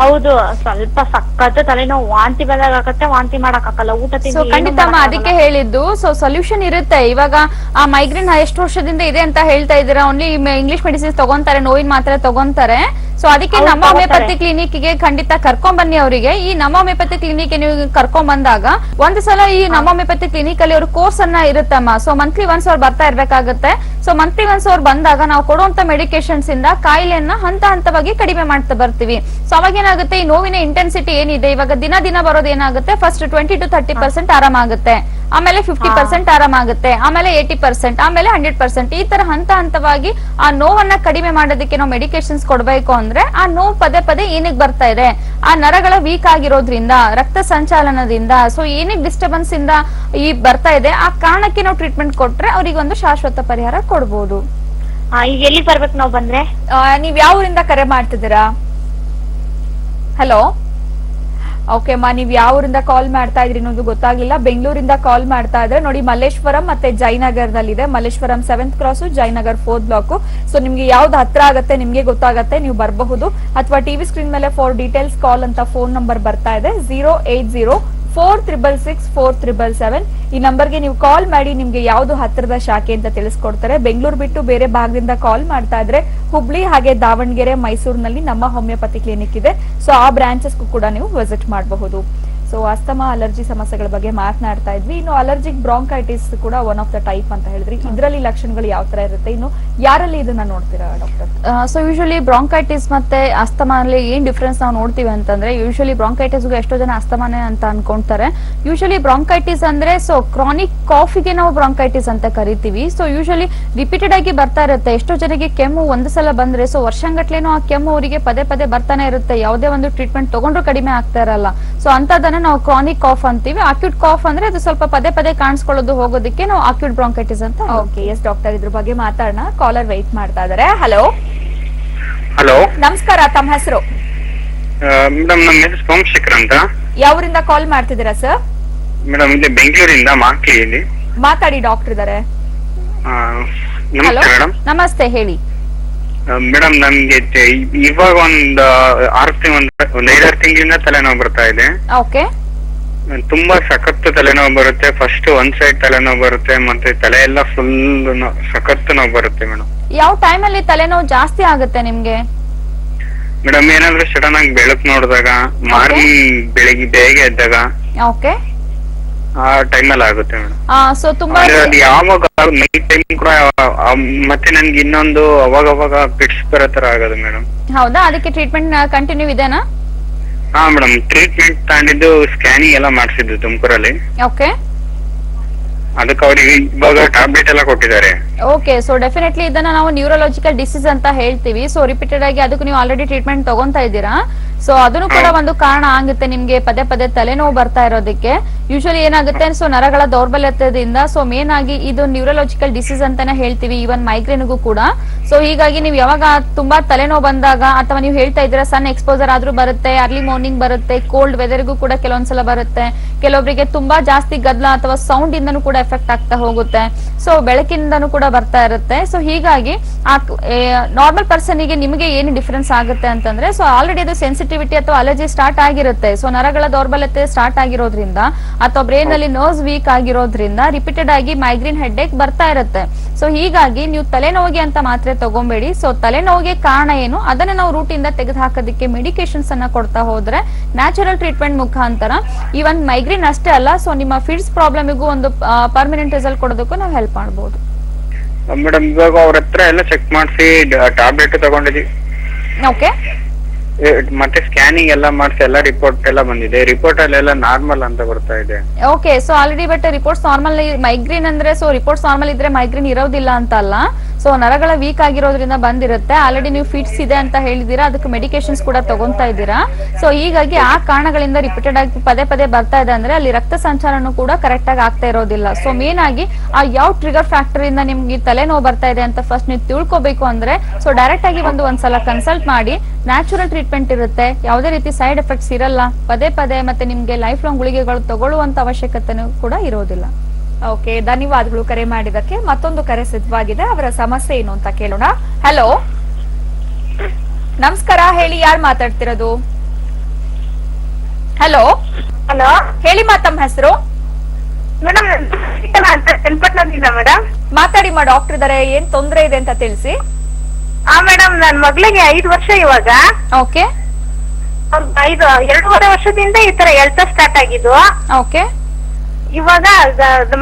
ಹೌದು, ಸ್ವಲ್ಪ ಸಖತ್ ತಲೆನೋವು, ವಾಂತಿ ಬಂದಾಗ ಆಗತ್ತೆ, ವಾಂತಿ ಮಾಡಕ್ ಆಗಲ್ಲ, ಊಟ ಸೊ ಖಂಡಿತಮ್ಮ ಅದಕ್ಕೆ ಹೇಳಿದ್ದು. ಸೊ ಸೊಲ್ಯೂಷನ್ ಇರುತ್ತೆ. ಇವಾಗ ಆ ಮೈಗ್ರೇನ್ ಎಷ್ಟು ವರ್ಷದಿಂದ ಇದೆ ಅಂತ ಹೇಳ್ತಾ ಇದ್ದೀರಾ, ಓನ್ಲಿ ಇಂಗ್ಲಿಷ್ ಮೆಡಿಸಿನ್ಸ್ ತಗೊಂತಾರೆ, ನೋವಿನ ಮಾತ್ರೆ ತಗೊಂತಾರೆ. ಸೊ ಅದಕ್ಕೆ ನಮ್ಮ ಹೋಮಿಯೋಪತಿ ಕ್ಲಿನಿಕ್ ಗೆ ಖಂಡಿತ ಕರ್ಕೊಂಡ್ ಬನ್ನಿ ಅವರಿಗೆ. ಈ ನಮ್ಮ ಹೋಮಿಯೋಪತಿ ಕ್ಲಿನಿಕ್ ನೀವು ಕರ್ಕೊಂಡ್ ಬಂದಾಗ ಒಂದ್ ಸಲ ಈ ನಮ್ಮ ಹೋಮಿಯೋಪತಿ ಕ್ಲಿನಿಕ್ ಅಲ್ಲಿ ಅವ್ರ ಕೋರ್ಸ್ ಅನ್ನ ಇರುತ್ತಮ್ಮ. ಸೊ ಮಂತ್ಲಿ ಒನ್ಸ್ ಅವ್ರು ಬರ್ತಾ ಇರ್ಬೇಕಾಗುತ್ತೆ. ಸೊ ಮಂತ್ಲಿ ಒನ್ಸ್ ಅವ್ರು ಬಂದಾಗ ನಾವು ಕೊಡುವಂತ ಮೆಡಿಕೇಶನ್ಸ್ ಇಂದ ಕಾಯಿಲೆಯನ್ನ ಹಂತ ಹಂತವಾಗಿ ಕಡಿಮೆ ಮಾಡ್ತಾ ಬರ್ತೀವಿ. ಸೊ ಅವಾಗ ಏನಾಗುತ್ತೆ, ಈ ನೋವಿನ ಇಂಟೆನ್ಸಿಟಿ ಏನಿದೆ ಇವಾಗ ದಿನ ದಿನ ಬರೋದು ಏನಾಗುತ್ತೆ, ಫಸ್ಟ್ 20 to 30% ಆರಾಮಾಗುತ್ತೆ, ಆಮೇಲೆ 50% ಆರಾಮಾಗುತ್ತೆ, ಆಮೇಲೆ 80%, ಆಮೇಲೆ 100%. ಈ ತರ ಹಂತ ಹಂತವಾಗಿ ಆ ನೋವನ್ನ ಕಡಿಮೆ ಮಾಡೋದಕ್ಕೆ ನಾವು ಮೆಡಿಕೇಶನ್ಸ್ ಕೊಡ್ಬೇಕು. ಅಂದ್ರೆ ಆ ನೋವು ಪದೇ ಪದೇ ಏನಕ್ಕೆ ಬರ್ತಾ ಇದೆ, ಆ ನರಗಳ ವೀಕ್ ಆಗಿರೋದ್ರಿಂದ, ರಕ್ತ ಸಂಚಾಲನದಿಂದ, ಸೊ ಏನಕ್ಕೆ ಡಿಸ್ಟರ್ಬೆನ್ಸ್ ಇಂದ ಈ ಬರ್ತಾ ಇದೆ, ಆ ಕಾರಣಕ್ಕೆ ನಾವು ಟ್ರೀಟ್ಮೆಂಟ್ ಕೊಟ್ರೆ ಅವ್ರಿಗೆ ಒಂದು ಶಾಶ್ವತ ಪರಿಹಾರ ಕೊಡ್ಬೋದು. ಈಗ ಎಲ್ಲಿ ಬರ್ಬೇಕು ನಾವು ಬಂದ್ರೆ? ನೀವ್ ಯಾವ ಊರಿಂದ ಕರೆ ಮಾಡ್ತಿದ್ದೀರಾ? ಹಲೋ, ಓಕೆ ಮಾ, ನೀವ್ ಯಾವ ಊರಿಂದ ಕಾಲ್ ಮಾಡ್ತಾ ಇದ್ರಿ ಅನ್ನೋದು ಗೊತ್ತಾಗ್ಲಿಲ್ಲ. ಬೆಂಗಳೂರಿಂದ ಕಾಲ್ ಮಾಡ್ತಾ ಇದ್ರೆ ನೋಡಿ, ಮಲ್ಲೇಶ್ವರಂ ಮತ್ತೆ ಜಯನಗರದಲ್ಲಿದೆ. Malleshwaram 7th cross, Jayanagar 4th block. So ನಿಮ್ಗೆ ಯಾವ್ದು ಹತ್ರ ಆಗತ್ತೆ ನಿಮ್ಗೆ ಗೊತ್ತಾಗತ್ತೆ, ನೀವು ಬರಬಹುದು. ಅಥವಾ ಟಿವಿ ಸ್ಕ್ರೀನ್ ಮೇಲೆ ಫಾರ್ ಡೀಟೇಲ್ಸ್ ಕಾಲ್ ಅಂತ ಫೋನ್ ನಂಬರ್ ಬರ್ತಾ ಇದೆ, 08046664777. ಈ ನಂಬರ್ಗೆ ನೀವು ಕಾಲ್ ಮಾಡಿ ನಿಮ್ಗೆ ಯಾವ್ದು ಹತ್ತಿರದ ಶಾಖೆ ಅಂತ ತಿಳಿಸ್ಕೊಡ್ತಾರೆ. ಬೆಂಗಳೂರು ಬಿಟ್ಟು ಬೇರೆ ಭಾಗದಿಂದ ಕಾಲ್ ಮಾಡ್ತಾ ಇದ್ರೆ ಹುಬ್ಳಿ ಹಾಗೆ ದಾವಣಗೆರೆ, ಮೈಸೂರಿನಲ್ಲಿ ನಮ್ಮ ಹೋಮಿಯೋಪತಿ ಕ್ಲಿನಿಕ್ ಇದೆ. ಸೊ ಆ ಬ್ರಾಂಚಸ್ಗೂ ಕೂಡ ನೀವು ವಿಸಿಟ್ ಮಾಡಬಹುದು. ಸೊ ಅಸ್ತಮಾ ಅಲರ್ಜಿ ಸಮಸ್ಯೆಗಳ ಬಗ್ಗೆ ಮಾತನಾಡ್ತಾ ಇದ್ವಿ. ಇನ್ನು ಅಲರ್ಜಿಕ್ ಬ್ರಾಂಕೈಟಿಸ್ ಕೂಡ ಒನ್ ಆಫ್ ದ ಟೈಪ್ ಅಂತ ಹೇಳಿದ್ರಿ. ಇದರಲ್ಲಿ ಲಕ್ಷಣಗಳು ಯಾವ ತರ ಇರುತ್ತೆ, ಇನ್ನು ಯಾರಲ್ಲಿ ಇದನ್ನ ನೋಡ್ತೀರಾ ಡಾಕ್ಟರ್? ಸೊ ಯೂಶಲಿ ಬ್ರಾಂಕೈಟಿಸ್ ಮತ್ತೆ ಅಸ್ತಮಾ ಅಲ್ಲಿ ಏನ್ ಡಿಫ್ರೆನ್ಸ್ ನಾವು ನೋಡ್ತೀವಿ ಅಂತಂದ್ರೆ, ಯೂಶಲಿ ಬ್ರಾಂಕೈಟಿಸ್ ಎಷ್ಟೋ ಜನ ಅಸ್ತಮಾನೇ ಅಂತ ಅನ್ಕೊಂತಾರೆ. ಯೂಶಲಿ ಬ್ರಾಂಕೈಟಿಸ್ ಅಂದ್ರೆ ಸೊ ಕ್ರಾನಿಕ್ ಕಾಫಿಗೆ ನಾವು ಬ್ರಾಂಕೈಟಿಸ್ ಅಂತ ಕರಿತೀವಿ. ಸೊ ಯೂಶಲಿ ರಿಪೀಟೆಡ್ ಆಗಿ ಬರ್ತಾ ಇರುತ್ತೆ. ಎಷ್ಟೋ ಜನಕ್ಕೆ ಕೆಮ್ಮು ಒಂದು ಸಲ ಬಂದ್ರೆ ಸೊ ವರ್ಷಂಗಟ್ಲೇನೂ ಆ ಕೆಮ್ಮು ಅವರಿಗೆ ಪದೇ ಪದೇ ಬರ್ತಾನೆ ಇರುತ್ತೆ. ಯಾವುದೇ ಒಂದು ಟ್ರೀಟ್ಮೆಂಟ್ ತಗೊಂಡ್ರು ಕಡಿಮೆ ಆಗ್ತಾ ಇರಲ್ಲ. ಸೊ ಅಂತದನ್ನ ನಾವು ಕ್ರಾನಿಕ್ ಕಾಫ್ ಅಂತೀವಿ. ಅಕ್ಯೂಟ್ ಕಾಫ್ ಅಂದ್ರೆ ಅದು ಸ್ವಲ್ಪ ಪದೇ ಪದೇ ಕಾಣಿಸ್ಕೊಳ್ಳೋದು ಹೋಗೋದಕ್ಕೆ ನಾವು ಅಕ್ಯೂಟ್ ಬ್ರಾಂಕೈಟಿಸ್ ಅಂತ. ಓಕೆ, ಎಸ್ ಡಾಕ್ಟರ್, ಇದ್ರ ಬಗ್ಗೆ ಮಾತಾಡೋಣ. ಕಾಲರ್ ವೆಯ್ಟ್ ಮಾಡ್ತಾ ಇದಾರೆ. ಹಲೋ ಹಲೋ, ನಮಸ್ಕಾರ. ತಮ್ಮ ಹೆಸರು? ಮೇಡಮ್ ನಮ್ಮ ಹೆಸರು ಸೋಮಶೇಖರ್ ಅಂತ. ಯಾವೂರಿಂದ ಕಾಲ್ ಮಾಡ್ತಿದ್ದೀರಾ ಸರ್? ಮೇಡಮ್ ಇಲ್ಲಿ ಬೆಂಗಳೂರಿಂದ ಮಾಕ್ಲಿಯಲ್ಲಿ. ಮಾತಾಡಿ, ಡಾಕ್ಟರ್ ಇದಾರೆ. ನಮಸ್ತೆ ಮೇಡಮ್. ನಮಸ್ತೆ, ಹೇಳಿ ಮೇಡಮ್, ನಮ್ಗೆ ಇವಾಗ ಒಂದ್ 5-6 ತಿಂಗಳಿಂದ ತಲೆನೋವು ಬರ್ತಾ ಇದೆ. ಓಕೆ. ತುಂಬಾ ಸಖತ್ತು ತಲೆನೋವು ಬರುತ್ತೆ. ಫಸ್ಟ್ ಒಂದ್ ಸೈಡ್ ತಲೆನೋವು ಬರುತ್ತೆ, ಮತ್ತೆ ತಲೆ ಎಲ್ಲ ಫುಲ್ ಸಖತ್ತು ನೋವು ಬರುತ್ತೆ ಮೇಡಮ್. ಯಾವ ಟೈಮ್ ಅಲ್ಲಿ ತಲೆನೋವು ಜಾಸ್ತಿ ಆಗುತ್ತೆ ನಿಮ್ಗೆ? ಮೇಡಮ್ ಏನಾದ್ರು ಸಡನ್ ಆಗಿ ಬೆಳಕು ನೋಡಿದಾಗ, ಮಾರ್ನಿಂಗ್ ಬೆಳಿಗ್ಗೆ ಬೇಗ ಎದ್ದಾಗ, ಓಕೆ, ಆ ಟೈಮಲ್ಲಿ ಆಗುತ್ತೆ ಮೇಡಮ್. ಸೊ ತುಂಬಾ ಅದು ಯಾವಾಗ ನೈಟ್ ಟೈಮ್ ಕೂಡ. ಮತ್ತೆ ನನ್ಗೆ ಇನ್ನೊಂದು ಅವಾಗ ಪಿಟ್ಸ್ ಬರೋ ತರ ಆಗೋದು ಮೇಡಮ್. ಹೌದಾ? ಅದಕ್ಕೆ ಟ್ರೀಟ್ಮೆಂಟ್ ಕಂಟಿನ್ಯೂ ಇದೆನಾ? ಹಾ ಮೇಡಮ್, ಟ್ರೀಟ್ಮೆಂಟ್ ತಗೊಂಡಿದ್ದು, ಸ್ಕ್ಯಾನಿಂಗ್ ಎಲ್ಲ ಮಾಡಿಸಿದ್ದು ತುಮಕೂರಲ್ಲಿ. ಓಕೆ. ಅದಕ್ಕೆ ಅವ್ರಿಗೆ ಇವಾಗ ಟ್ಯಾಬ್ಲೆಟ್ ಎಲ್ಲ ಕೊಟ್ಟಿದ್ದಾರೆ. ಓಕೆ, ಸೊ ಡೆಫಿನೆಟ್ಲಿ ಇದನ್ನ ನಾವು ನ್ಯೂರಲಾಜಿಕಲ್ ಡಿಸೀಸ್ ಅಂತ ಹೇಳ್ತೀವಿ. ಸೊ ರಿಪೀಟೆಡ್ ಆಗಿ ಅದಕ್ಕೂ ನೀವು ಆಲ್ರೆಡಿ ಟ್ರೀಟ್ಮೆಂಟ್ ತಗೊಂತಾ ಇದ್ದೀರಾ. ಸೊ ಅದನ್ನು ಕೂಡ ಒಂದು ಕಾರಣ ಆಗುತ್ತೆ ನಿಮ್ಗೆ ಪದೇ ಪದೇ ತಲೆನೋವು ಬರ್ತಾ ಇರೋದಕ್ಕೆ. ಯೂಶಲಿ ಏನಾಗುತ್ತೆ, ಸೊ ನರಗಳ ದೌರ್ಬಲ್ಯತೆಯಿಂದ, ಸೊ ಮೇನ್ ಆಗಿ ಇದು ನ್ಯೂರಲಾಜಿಕಲ್ ಡಿಸೀಸ್ ಅಂತಾನೆ ಹೇಳ್ತೀವಿ, ಈವನ್ ಮೈಗ್ರೇನ್ಗೂ ಕೂಡ. ಸೊ ಹೀಗಾಗಿ ನೀವು ಯಾವಾಗ ತುಂಬಾ ತಲೆನೋವು ಬಂದಾಗ, ಅಥವಾ ನೀವು ಹೇಳ್ತಾ ಇದ್ದೀರಾ ಸನ್ ಎಕ್ಸ್ಪೋಜರ್ ಆದ್ರೂ ಬರುತ್ತೆ, ಅರ್ಲಿ ಮಾರ್ನಿಂಗ್ ಬರುತ್ತೆ, ಕೋಲ್ಡ್ ವೆದರ್ಗೂ ಕೂಡ ಕೆಲವೊಂದ್ಸಲ ಬರುತ್ತೆ, ಕೆಲವೊಬ್ಬರಿಗೆ ತುಂಬಾ ಜಾಸ್ತಿ ಗದ್ದಲ ಅಥವಾ ಸೌಂಡ್ ಇಂದನೂ ಕೂಡ ಎಫೆಕ್ಟ್ ಆಗ್ತಾ ಹೋಗುತ್ತೆ. ಸೊ ಬೆಳಕಿನಿಂದನೂ ಕೂಡ ಬರ್ತಾ ಇರುತ್ತೆ. ಸೊ ಹೀಗಾಗಿ ಆ ನಾರ್ಮಲ್ ಪರ್ಸನ್ಗೆ ನಿಮಗೆ ಏನು ಡಿಫರೆನ್ಸ್ ಆಗುತ್ತೆ ಅಂತಂದ್ರೆ, ಸೊ ಆಲ್ರೆಡಿ ಅದು ಸೆನ್ಸಿಟಿವಿಟಿ ಅಥವಾ ಅಲರ್ಜಿ ಸ್ಟಾರ್ಟ್ ಆಗಿರುತ್ತೆ. ಸೊ ನರಗಳ ದೌರ್ಬಲ್ಯತೆ ಸ್ಟಾರ್ಟ್ ಆಗಿರೋದ್ರಿಂದ ಅಥವಾ ಬ್ರೈನ್ ಅಲ್ಲಿ ನರ್ವ್ಸ್ ವೀಕ್ ಆಗಿರೋದ್ರಿಂದ ರಿಪೀಟೆಡ್ ಆಗಿ ಮೈಗ್ರೇನ್ ಹೆಡ್ಏಕ್ ಬರ್ತಾ ಇರುತ್ತೆ. ಸೊ ಹೀಗಾಗಿ ನೀವು ತಲೆನೋವಿಗೆ ಅಂತ ಮಾತ್ರೆ ತಗೊಂಬೇಡಿ. ಸೊ ತಲೆನೋವಿಗೆ ಕಾರಣ ಏನು ಅದನ್ನ ನಾವು ರೂಟ್ ಇಂದ ತೆಗೆದು ಹಾಕೋದಕ್ಕೆ ಮೆಡಿಕೇಶನ್ಸ್ ಅನ್ನ ಕೊಡ್ತಾ ಹೋದ್ರೆ, ನ್ಯಾಚುರಲ್ ಟ್ರೀಟ್ಮೆಂಟ್ ಮುಖಾಂತರ ಈವನ್ ಮೈಗ್ರೇನ್ ಅಷ್ಟೇ ಅಲ್ಲ, ಸೊ ನಿಮ್ಮ ಫಿಟ್ಸ್ ಪ್ರಾಬ್ಲಮ್ಗೂ ಒಂದು ಪರ್ಮನೆಂಟ್ ರಿಸಲ್ಟ್ ಕೊಡೋದಕ್ಕೂ ನಾವು ಹೆಲ್ಪ್ ಮಾಡಬಹುದು. ಮೇಡಮ್ ಇವಾಗ ಅವ್ರ ಹತ್ರ ಎಲ್ಲ ಚೆಕ್ ಮಾಡಿಸಿ ಟ್ಯಾಬ್ಲೆಟ್ ತಗೊಂಡಿದ್ವಿ. ಓಕೆ. ಮತ್ತೆ ಸ್ಕ್ಯಾನಿಂಗ್ ಎಲ್ಲ ಮಾಡಿಸಿ ಎಲ್ಲ ರಿಪೋರ್ಟ್ ಎಲ್ಲ ಬಂದಿದೆ. ರಿಪೋರ್ಟ್ ಅಲ್ಲೆಲ್ಲ ನಾರ್ಮಲ್ ಅಂತ ಬರ್ತಾ ಇದೆ. Okay, so already but reports normal. Migraine ಅಂದ್ರೆ ಸೊ ರಿಪೋರ್ಟ್ಸ್ ನಾರ್ಮಲ್ ಇದ್ರೆ ಮೈಗ್ರೇನ್ ಇರೋದಿಲ್ಲ ಅಂತ ಅಲ್ಲ. ಸೊ ನರಗಳ ವೀಕ್ ಆಗಿರೋದ್ರಿಂದ ಬಂದಿರುತ್ತೆ. ಆಲ್ರೆಡಿ ನೀವು ಫಿಟ್ಸ್ ಇದೆ ಅಂತ ಹೇಳಿದೀರಾ, ಅದಕ್ಕೆ ಮೆಡಿಕೇಶನ್ಸ್ ಕೂಡ ತಗೊಂತಾ ಇದ್ದೀರಾ. ಸೊ ಹೀಗಾಗಿ ಆ ಕಾರಣಗಳಿಂದ ರಿಪೀಟೆಡ್ ಆಗಿ ಪದೇ ಪದೇ ಬರ್ತಾ ಇದೆ ಅಂದ್ರೆ ಅಲ್ಲಿ ರಕ್ತ ಸಂಚಾರನೂ ಕೂಡ ಕರೆಕ್ಟ್ ಆಗಿ ಆಗ್ತಾ ಇರೋದಿಲ್ಲ. ಸೊ ಮೇನ್ ಆಗಿ ಆ ಯಾವ ಟ್ರಿಗರ್ ಫ್ಯಾಕ್ಟರ್ ಇಂದ ನಿಮ್ಗೆ ತಲೆನೋವು ಬರ್ತಾ ಇದೆ ಅಂತ ಫಸ್ಟ್ ನೀವು ತಿಳ್ಕೊಬೇಕು ಅಂದ್ರೆ ಸೊ ಡೈರೆಕ್ಟ್ ಆಗಿ ಒಂದ್ಸಲ ಕನ್ಸಲ್ಟ್ ಮಾಡಿ. ನ್ಯಾಚುರಲ್ ಟ್ರೀಟ್ಮೆಂಟ್ ಇರುತ್ತೆ, ಯಾವುದೇ ರೀತಿ ಸೈಡ್ ಎಫೆಕ್ಟ್ಸ್ ಇರಲ್ಲ. ಪದೇ ಪದೇ ಮತ್ತೆ ನಿಮ್ಗೆ ಲೈಫ್ ಲಾಂಗ್ ಗುಳಿಗೆಗಳು ತಗೊಳ್ಳುವಂತ ಅವಶ್ಯಕತೆ ಕೂಡ ಇರೋದಿಲ್ಲ. ಓಕೆ, ಧನ್ಯವಾದಗಳು ಕರೆ ಮಾಡಿದಕ್ಕೆ. ಮತ್ತೊಂದು ಕರೆ ಸಿದ್ಧವಾಗಿದೆ, ಅವರ ಸಮಸ್ಯೆ ಏನು ಅಂತ ಕೇಳೋಣ. ಹಲೋ, ನಮಸ್ಕಾರ, ಹೇಳಿ ಯಾರು ಮಾತಾಡ್ತಿರೋದು? ಹಲೋ ಹಲೋ ಹೇಳಿ, ತಮ್ಮ ಹೆಸರು? ಮೇಡಮ್ ಚನ್ನಪಟ್ಟಣದಿಂದ ಮೇಡಮ್. ಮಾತಾಡಿ ಡಾಕ್ಟರ್ ಇದಾರೆ, ಏನ್ ತೊಂದ್ರೆ ಇದೆ ಅಂತ ತಿಳಿಸಿ. ಮೇಡಮ್ ನನ್ ಮಗಳಿಗೆ 5 ವರ್ಷ ಇವಾಗ. ಓಕೆ, 2.5 ವರ್ಷದಿಂದ ಈ ತರ ಎಳ್ತ ಸ್ಟಾರ್ಟ್ ಆಗಿದ್ದು. ಓಕೆ, ಇವಾಗ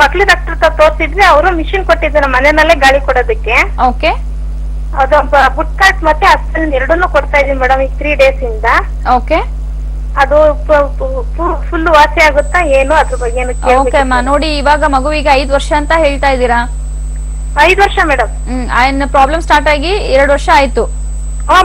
ಮಕ್ಳು ಡಾಕ್ಟರ್ ತೋರ್ಸಿದ್ರೆ ಅವರು ಮಿಷಿನ್ ಕೊಟ್ಟಿದ್ರು ನಮ್ಮ ಮನೆಯಲ್ಲೇ ಗಾಳಿ ಕೊಡೋದಕ್ಕೆ. ಓಕೆ, ಅದು ಬುಟ್ಕಾಟ್ ಮತ್ತೆ ಅಸ್ಪೆನ್ ಎರಡನ್ನೂ ಕೊಡ್ತಾ ಇದೀನಿ ಮೇಡಮ್ ಈಗ 3 days ಇಂದ. ಓಕೆ, ಅದು ಫುಲ್ ವಾಸಿ ಆಗುತ್ತಾ ಏನು ಅದ್ರ ಬಗ್ಗೆ ಓಕೆ ಅಮ್ಮ. ನೋಡಿ, ಇವಾಗ ಮಗುವಿಗೆ 5 ವರ್ಷ ಅಂತ ಹೇಳ್ತಾ ಇದ್ದೀರಾ? 5 ವರ್ಷ ಮೇಡಮ್. ಪ್ರಾಬ್ಲಮ್ ಸ್ಟಾರ್ಟ್ ಆಗಿ 2 ವರ್ಷ ಆಯ್ತು.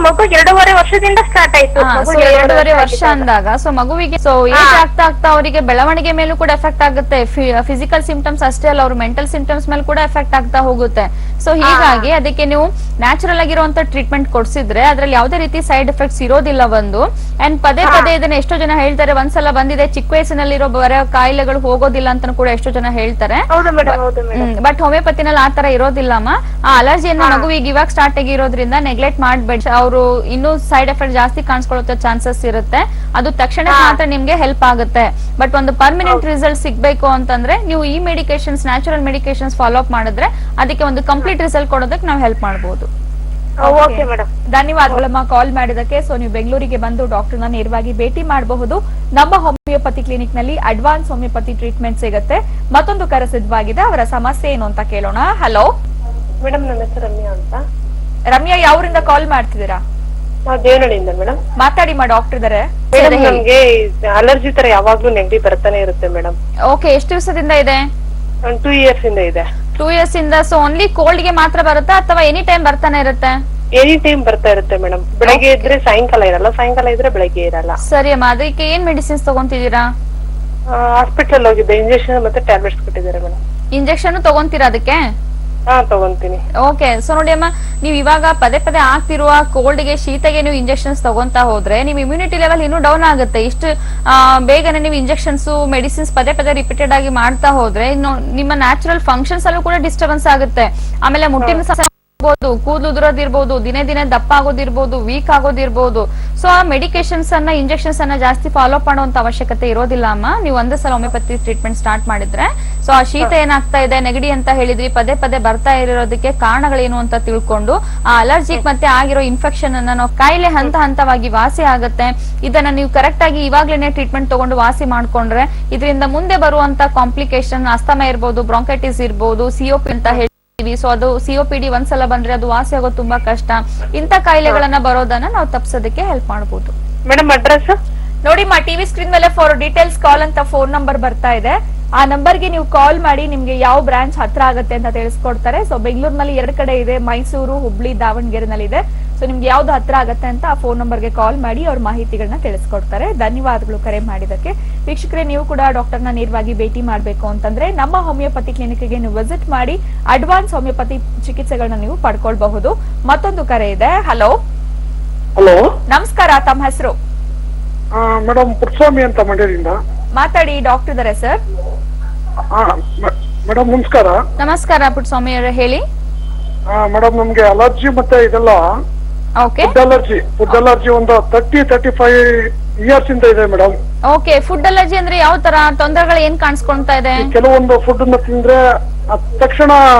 ಮಗು 2.5 ವರ್ಷದಿಂದ ಸ್ಟಾರ್ಟ್ ಆಯ್ತು. 2.5 ವರ್ಷ ಅಂದಾಗ ಸೊ ಮಗುವಿಗೆ ಸೊ ಏಜ್ ಆಗ್ತಾ ಆಗ್ತಾ ಅವರಿಗೆ ಬೆಳವಣಿಗೆ ಮೇಲೂ ಕೂಡ ಎಫೆಕ್ಟ್ ಆಗುತ್ತೆ. ಫಿಸಿಕಲ್ ಸಿಂಪ್ಟಮ್ಸ್ ಅಷ್ಟೇ ಅಲ್ಲ, ಅವ್ರ ಮೆಂಟಲ್ ಸಿಂಪ್ಟಮ್ಸ್ ಮೇಲೆ ಕೂಡ ಎಫೆಕ್ಟ್ ಆಗ್ತಾ ಹೋಗುತ್ತೆ. ಸೊ ಹೀಗಾಗಿ ಅದಕ್ಕೆ ನೀವು ನ್ಯಾಚುರಲ್ ಆಗಿರುವಂತ ಟ್ರೀಟ್ಮೆಂಟ್ ಕೊಡ್ಸಿದ್ರೆ ಅದ್ರಲ್ಲಿ ಯಾವುದೇ ರೀತಿ ಸೈಡ್ ಎಫೆಕ್ಟ್ಸ್ ಇರೋದಿಲ್ಲ ಒಂದು. ಅಂಡ್ ಪದೇ ಪದೇ ಇದನ್ನ ಎಷ್ಟೋ ಜನ ಹೇಳ್ತಾರೆ, ಒಂದ್ಸಲ ಬಂದಿದೆ ಚಿಕ್ಕ ವಯಸ್ಸಿನಲ್ಲಿರೋ ಬರೋ ಕಾಯಿಲೆಗಳು ಹೋಗೋದಿಲ್ಲ ಅಂತ ಕೂಡ ಎಷ್ಟೋ ಜನ ಹೇಳ್ತಾರೆ. ಬಟ್ ಹೋಮಿಯೋಪತಿನಲ್ಲಿ ಆ ತರ ಇರೋದಿಲ್ಲಮ್ಮ. ಆ ಅಲರ್ಜಿಯನ್ನ ಮಗುವಿಗೆ ಇವಾಗ ಸ್ಟಾರ್ಟ್ ಆಗಿರೋದ್ರಿಂದ ನೆಗ್ಲೆಕ್ಟ್ ಮಾಡ್ಬೇಡಿ. ಅವರು ಇನ್ನೂ ಸೈಡ್ ಎಫೆಕ್ಟ್ ಜಾಸ್ತಿ ಕಾಣಿಸ್ಕೊಳ್ಳೋ ಚಾನ್ಸಸ್ ಇರುತ್ತೆ. ಅದು ತಕ್ಷಣ ಮಾತ್ರ ನಿಮ್ಗೆ ಹೆಲ್ಪ್ ಆಗುತ್ತೆ. ಬಟ್ ಒಂದು ಪರ್ಮನೆಂಟ್ ರಿಸಲ್ಟ್ ಸಿಗ್ಬೇಕು ಅಂತಂದ್ರೆ ನೀವು ಈ medications, natural medications follow up ಮಾಡಿದ್ರೆ ಅದಕ್ಕೆ ಒಂದು ಕಂಪ್ಲೀಟ್ ರಿಸಲ್ಟ್ ಕೊಡೋದಕ್ಕೆ ನಾವು ಹೆಲ್ಪ್ ಮಾಡಬಹುದು. ಧನ್ಯವಾದಗಳಮ್ಮ ಕಾಲ್ ಮಾಡಿದಕ್ಕೆ. ಸೊ ನೀವು ಬೆಂಗಳೂರಿಗೆ ಬಂದು ಡಾಕ್ಟರ್ನ ನೇರವಾಗಿ ಭೇಟಿ ಮಾಡಬಹುದು. ನಮ್ಮ ಹೋಮಿಯೋಪತಿ ಕ್ಲಿನಿಕ್ ನಲ್ಲಿ ಅಡ್ವಾನ್ಸ್ ಹೋಮಿಯೋಪತಿ ಟ್ರೀಟ್ಮೆಂಟ್ ಸಿಗುತ್ತೆ. ಮತ್ತೊಂದು ಕರೆ ಸಿದ್ಧವಾಗಿದೆ, ಅವರ ಸಮಸ್ಯೆ ಏನು ಅಂತ ಕೇಳೋಣ. ಹಲೋ ಮೇಡಮ್, ನನ್ನ ಹೆಸರು ರಮ್ಯಾ ಅಂತ. ರಮ್ಯಾ, ಯಾವರಿಂದ ಕಾಲ್ ಮಾಡ್ತಿದ್ದೀರಾ? ನಾವು ದೇವನಹಳ್ಳಿಯಿಂದ ಮೇಡಮ್. ಮಾತಾಡಿ ಡಾಕ್ಟರ್ ಇದಾರೆ. ನಮ್ಗೆ ಅಲರ್ಜಿ ತರ ಯಾವಾಗ್ಲೂ ನೆಗಡಿ ಬರ್ತಾನೆ ಇರುತ್ತೆ ಮೇಡಮ್. ಓಕೆ, ಎಷ್ಟು ದಿವಸದಿಂದ ಇದೆ? 2 years ಇಂದ ಇದೆ. 2 years ಇಂದ. ಸೊ ಓನ್ಲಿ ಕೋಲ್ಡ್ ಗೆ ಮಾತ್ರ ಬರುತ್ತಾ ಅಥವಾ ಎನಿ ಟೈಮ್ ಬರ್ತಾನೆ ಇರುತ್ತೆ? ಎನಿ ಟೈಮ್ ಬರ್ತಾ ಇರುತ್ತೆ ಮೇಡಮ್. ಬೆಳಗ್ಗೆ ಇದ್ರೆ ಸಾಯಂಕಾಲ ಇರಲ್ಲ, ಸಾಯಂಕಾಲ ಇದ್ರೆ ಬೆಳಗ್ಗೆ ಇರಲ್ಲ. ಸರಿ ಅಮ್ಮ, ಅದಕ್ಕೆ ಏನ್ ಮೆಡಿಸಿನ್ಸ್ ತಗೊಂತಿದ್ದೀರಾ? ಹಾಸ್ಪಿಟಲ್ ಹೋಗಿದ್ದೆ, ಇಂಜೆಕ್ಷನ್ ಮತ್ತೆ ಟ್ಯಾಬ್ಲೆಟ್ಸ್ ಕೊಟ್ಟಿದ್ದಾರೆ ಮೇಡಮ್. ಇಂಜೆಕ್ಷನ್ ತಗೊಂತೀರಾ ಅದಕ್ಕೆ? ತಗೊಂತೀನಿ. ಓಕೆ, ಸೊ ನೋಡಿ ಅಮ್ಮ, ನೀವು ಇವಾಗ ಪದೇ ಪದೇ ಆಗ್ತಿರುವ ಕೋಲ್ಡ್ ಗೆ, ಶೀತಗೆ ನೀವು ಇಂಜೆಕ್ಷನ್ಸ್ ತಗೊಂತಾ ಹೋದ್ರೆ ನಿಮ್ ಇಮ್ಯುನಿಟಿ ಲೆವೆಲ್ ಇನ್ನೂ ಡೌನ್ ಆಗುತ್ತೆ. ಇಷ್ಟು ಬೇಗನೆ ನೀವು ಇಂಜೆಕ್ಷನ್ಸ್, ಮೆಡಿಸಿನ್ಸ್ ಪದೇ ಪದೇ ರಿಪೀಟೆಡ್ ಆಗಿ ಮಾಡ್ತಾ ಹೋದ್ರೆ ಇನ್ನು ನಿಮ್ಮ ನ್ಯಾಚುರಲ್ ಫಂಕ್ಷನ್ಸ್ ಅಲ್ಲೂ ಕೂಡ ಡಿಸ್ಟರ್ಬೆನ್ಸ್ ಆಗುತ್ತೆ. ಆಮೇಲೆ ಮುಟ್ಟಿನ ಕೂದಲು ಉದುರೋದಿರ್ಬೋದು, ದಿನೇ ದಿನೇ ದಪ್ಪ ಆಗೋದಿರ್ಬೋದು, ವೀಕ್ ಆಗೋದಿರ್ಬೋದು. ಸೊ ಆ ಮೆಡಿಕೇಶನ್ಸ್ ಅನ್ನ, ಇಂಜೆಕ್ಷನ್ಸ್ ಅನ್ನ ಜಾಸ್ತಿ ಫಾಲೋ ಮಾಡುವಂತ ಅವಶ್ಯಕತೆ ಇರೋದಿಲ್ಲ ಅಮ್ಮ. ನೀವು ಒಂದೇ ಸಲ ಹೋಮಿಯೋಪತಿ ಟ್ರೀಟ್ಮೆಂಟ್ ಸ್ಟಾರ್ಟ್ ಮಾಡಿದ್ರೆ. ಸೊ ಆ ಶೀತ ಏನಾಗ್ತಾ ಇದೆ, ನೆಗಡಿ ಅಂತ ಹೇಳಿದ್ರಿ, ಪದೇ ಪದೇ ಬರ್ತಾ ಇರೋದಕ್ಕೆ ಕಾರಣಗಳೇನು ಅಂತ ತಿಳ್ಕೊಂಡು ಆ ಅಲರ್ಜಿಕ್ ಮತ್ತೆ ಆಗಿರೋ ಇನ್ಫೆಕ್ಷನ್ ಅನ್ನ ನಾವು ಕಾಯಿಲೆ ಹಂತ ಹಂತವಾಗಿ ವಾಸಿ ಆಗುತ್ತೆ. ಇದನ್ನ ನೀವು ಕರೆಕ್ಟ್ ಆಗಿ ಇವಾಗ್ಲೇನೆ ಟ್ರೀಟ್ಮೆಂಟ್ ತಗೊಂಡು ವಾಸಿ ಮಾಡ್ಕೊಂಡ್ರೆ ಇದರಿಂದ ಮುಂದೆ ಬರುವಂತ ಕಾಂಪ್ಲಿಕೇಶನ್, ಅಸ್ತಮ ಇರ್ಬೋದು, ಬ್ರಾಂಕೈಟಿಸ್ ಇರ್ಬೋದು, ಸಿಒಪಿ ಅಂತ ಹೇಳಿ. ಸೊ ಅದು ಸಿಒಪಿಡಿ ಒಂದ್ಸಲ ಬಂದ್ರೆ ಅದು ವಾಸಿ ಆಗೋದು ತುಂಬಾ ಕಷ್ಟ. ಇಂತ ಕಾಯಿಲೆಗಳನ್ನ ಬರೋದನ್ನ ನಾವು ತಪ್ಪಿಸೋದಕ್ಕೆ ಹೆಲ್ಪ್ ಮಾಡಬಹುದು. ಮೇಡಮ್ ಅಡ್ರೆಸ್ ನೋಡಿ, ಟಿವಿ ಸ್ಕ್ರೀನ್ ಮೇಲೆ ಫಾರ್ ಡೀಟೇಲ್ಸ್ ಕಾಲ್ ಅಂತ ಫೋನ್ ನಂಬರ್ ಬರ್ತಾ ಇದೆ. ಆ ನಂಬರ್ಗೆ ನೀವು ಕಾಲ್ ಮಾಡಿ ನಿಮ್ಗೆ ಯಾವ ಬ್ರಾಂಚ್ ಹತ್ರ ಆಗುತ್ತೆ ಅಂತ ತಿಳಿಸ್ಕೊಡ್ತಾರೆ. ಸೊ ಬೆಂಗಳೂರಿನಲ್ಲಿ 2 ಕಡೆ ಇದೆ, ಮೈಸೂರು, ಹುಬ್ಳಿ, ದಾವಣಗೆರೆನಲ್ಲಿ ಇದೆ. ಸೊ ನಿಮ್ಗೆ ಯಾವ್ದು ಹತ್ರ ಆಗತ್ತೆ ಅಂತ ಆ ಫೋನ್ ನಂಬರ್ಗೆ ಕಾಲ್ ಮಾಡಿ ಅವ್ರ ಮಾಹಿತಿಗಳನ್ನ ತಿಳಿಸ್ಕೊಡ್ತಾರೆ. ಧನ್ಯವಾದಗಳು ಕರೆ ಮಾಡಿದಕ್ಕೆ. ವೀಕ್ಷಕರೇ, ನೀವು ಕೂಡ ಡಾಕ್ಟರ್ನ ನೇರವಾಗಿ ಭೇಟಿ ಮಾಡಬೇಕು ಅಂತಂದ್ರೆ ನಮ್ಮ ಹೋಮಿಯೋಪತಿ ಕ್ಲಿನಿಕ್ಗೆ ನೀವು ವಿಸಿಟ್ ಮಾಡಿ ಅಡ್ವಾನ್ಸ್ ಹೋಮಿಯೋಪತಿ ಚಿಕಿತ್ಸೆಗಳನ್ನ ನೀವು ಪಡ್ಕೊಳ್ಬಹುದು. ಮತ್ತೊಂದು ಕರೆ ಇದೆ. ಹಲೋ ಹಲೋ, ನಮಸ್ಕಾರ, ತಮ್ಮ ಹೆಸರು? ಮೇಡಮ್ ಪುಟ್ಸ್ವಾಮಿ ಅಂತ ಮಂಡ್ಯದಿಂದ. ಮಾತಾಡಿ, ಡಾಕ್ಟರ್ ಇದಾರೆ ಸರ್. ಮೇಡಮ್ ನಮಸ್ಕಾರ. ನಮಸ್ಕಾರ ಪುಟ್ಟಸ್ವಾಮಿ ಅವರೇ, ಹೇಳಿ. ಮೇಡಮ್ ನಮ್ಗೆ ಅಲರ್ಜಿ ಮತ್ತೆ ಇದೆಲ್ಲ ಓಕೆ, ಫುಡ್ ಅಲರ್ಜಿ ಒಂದು 30-35 years ಇಂದ ಇದೆ ಮೇಡಮ್. ಓಕೆ, ಫುಡ್ ಅಲರ್ಜಿ ಅಂದ್ರೆ ಯಾವ ತರ ತೊಂದರೆಗಳು ಏನ್ ಕಾಣಿಸ್ಕೊಳ್ತಾ ಇದೆ? ಕೆಲವೊಂದು ಫುಡ್ ಅನ್ನ ತಿಂದ್ರೆ ತಕ್ಷಣ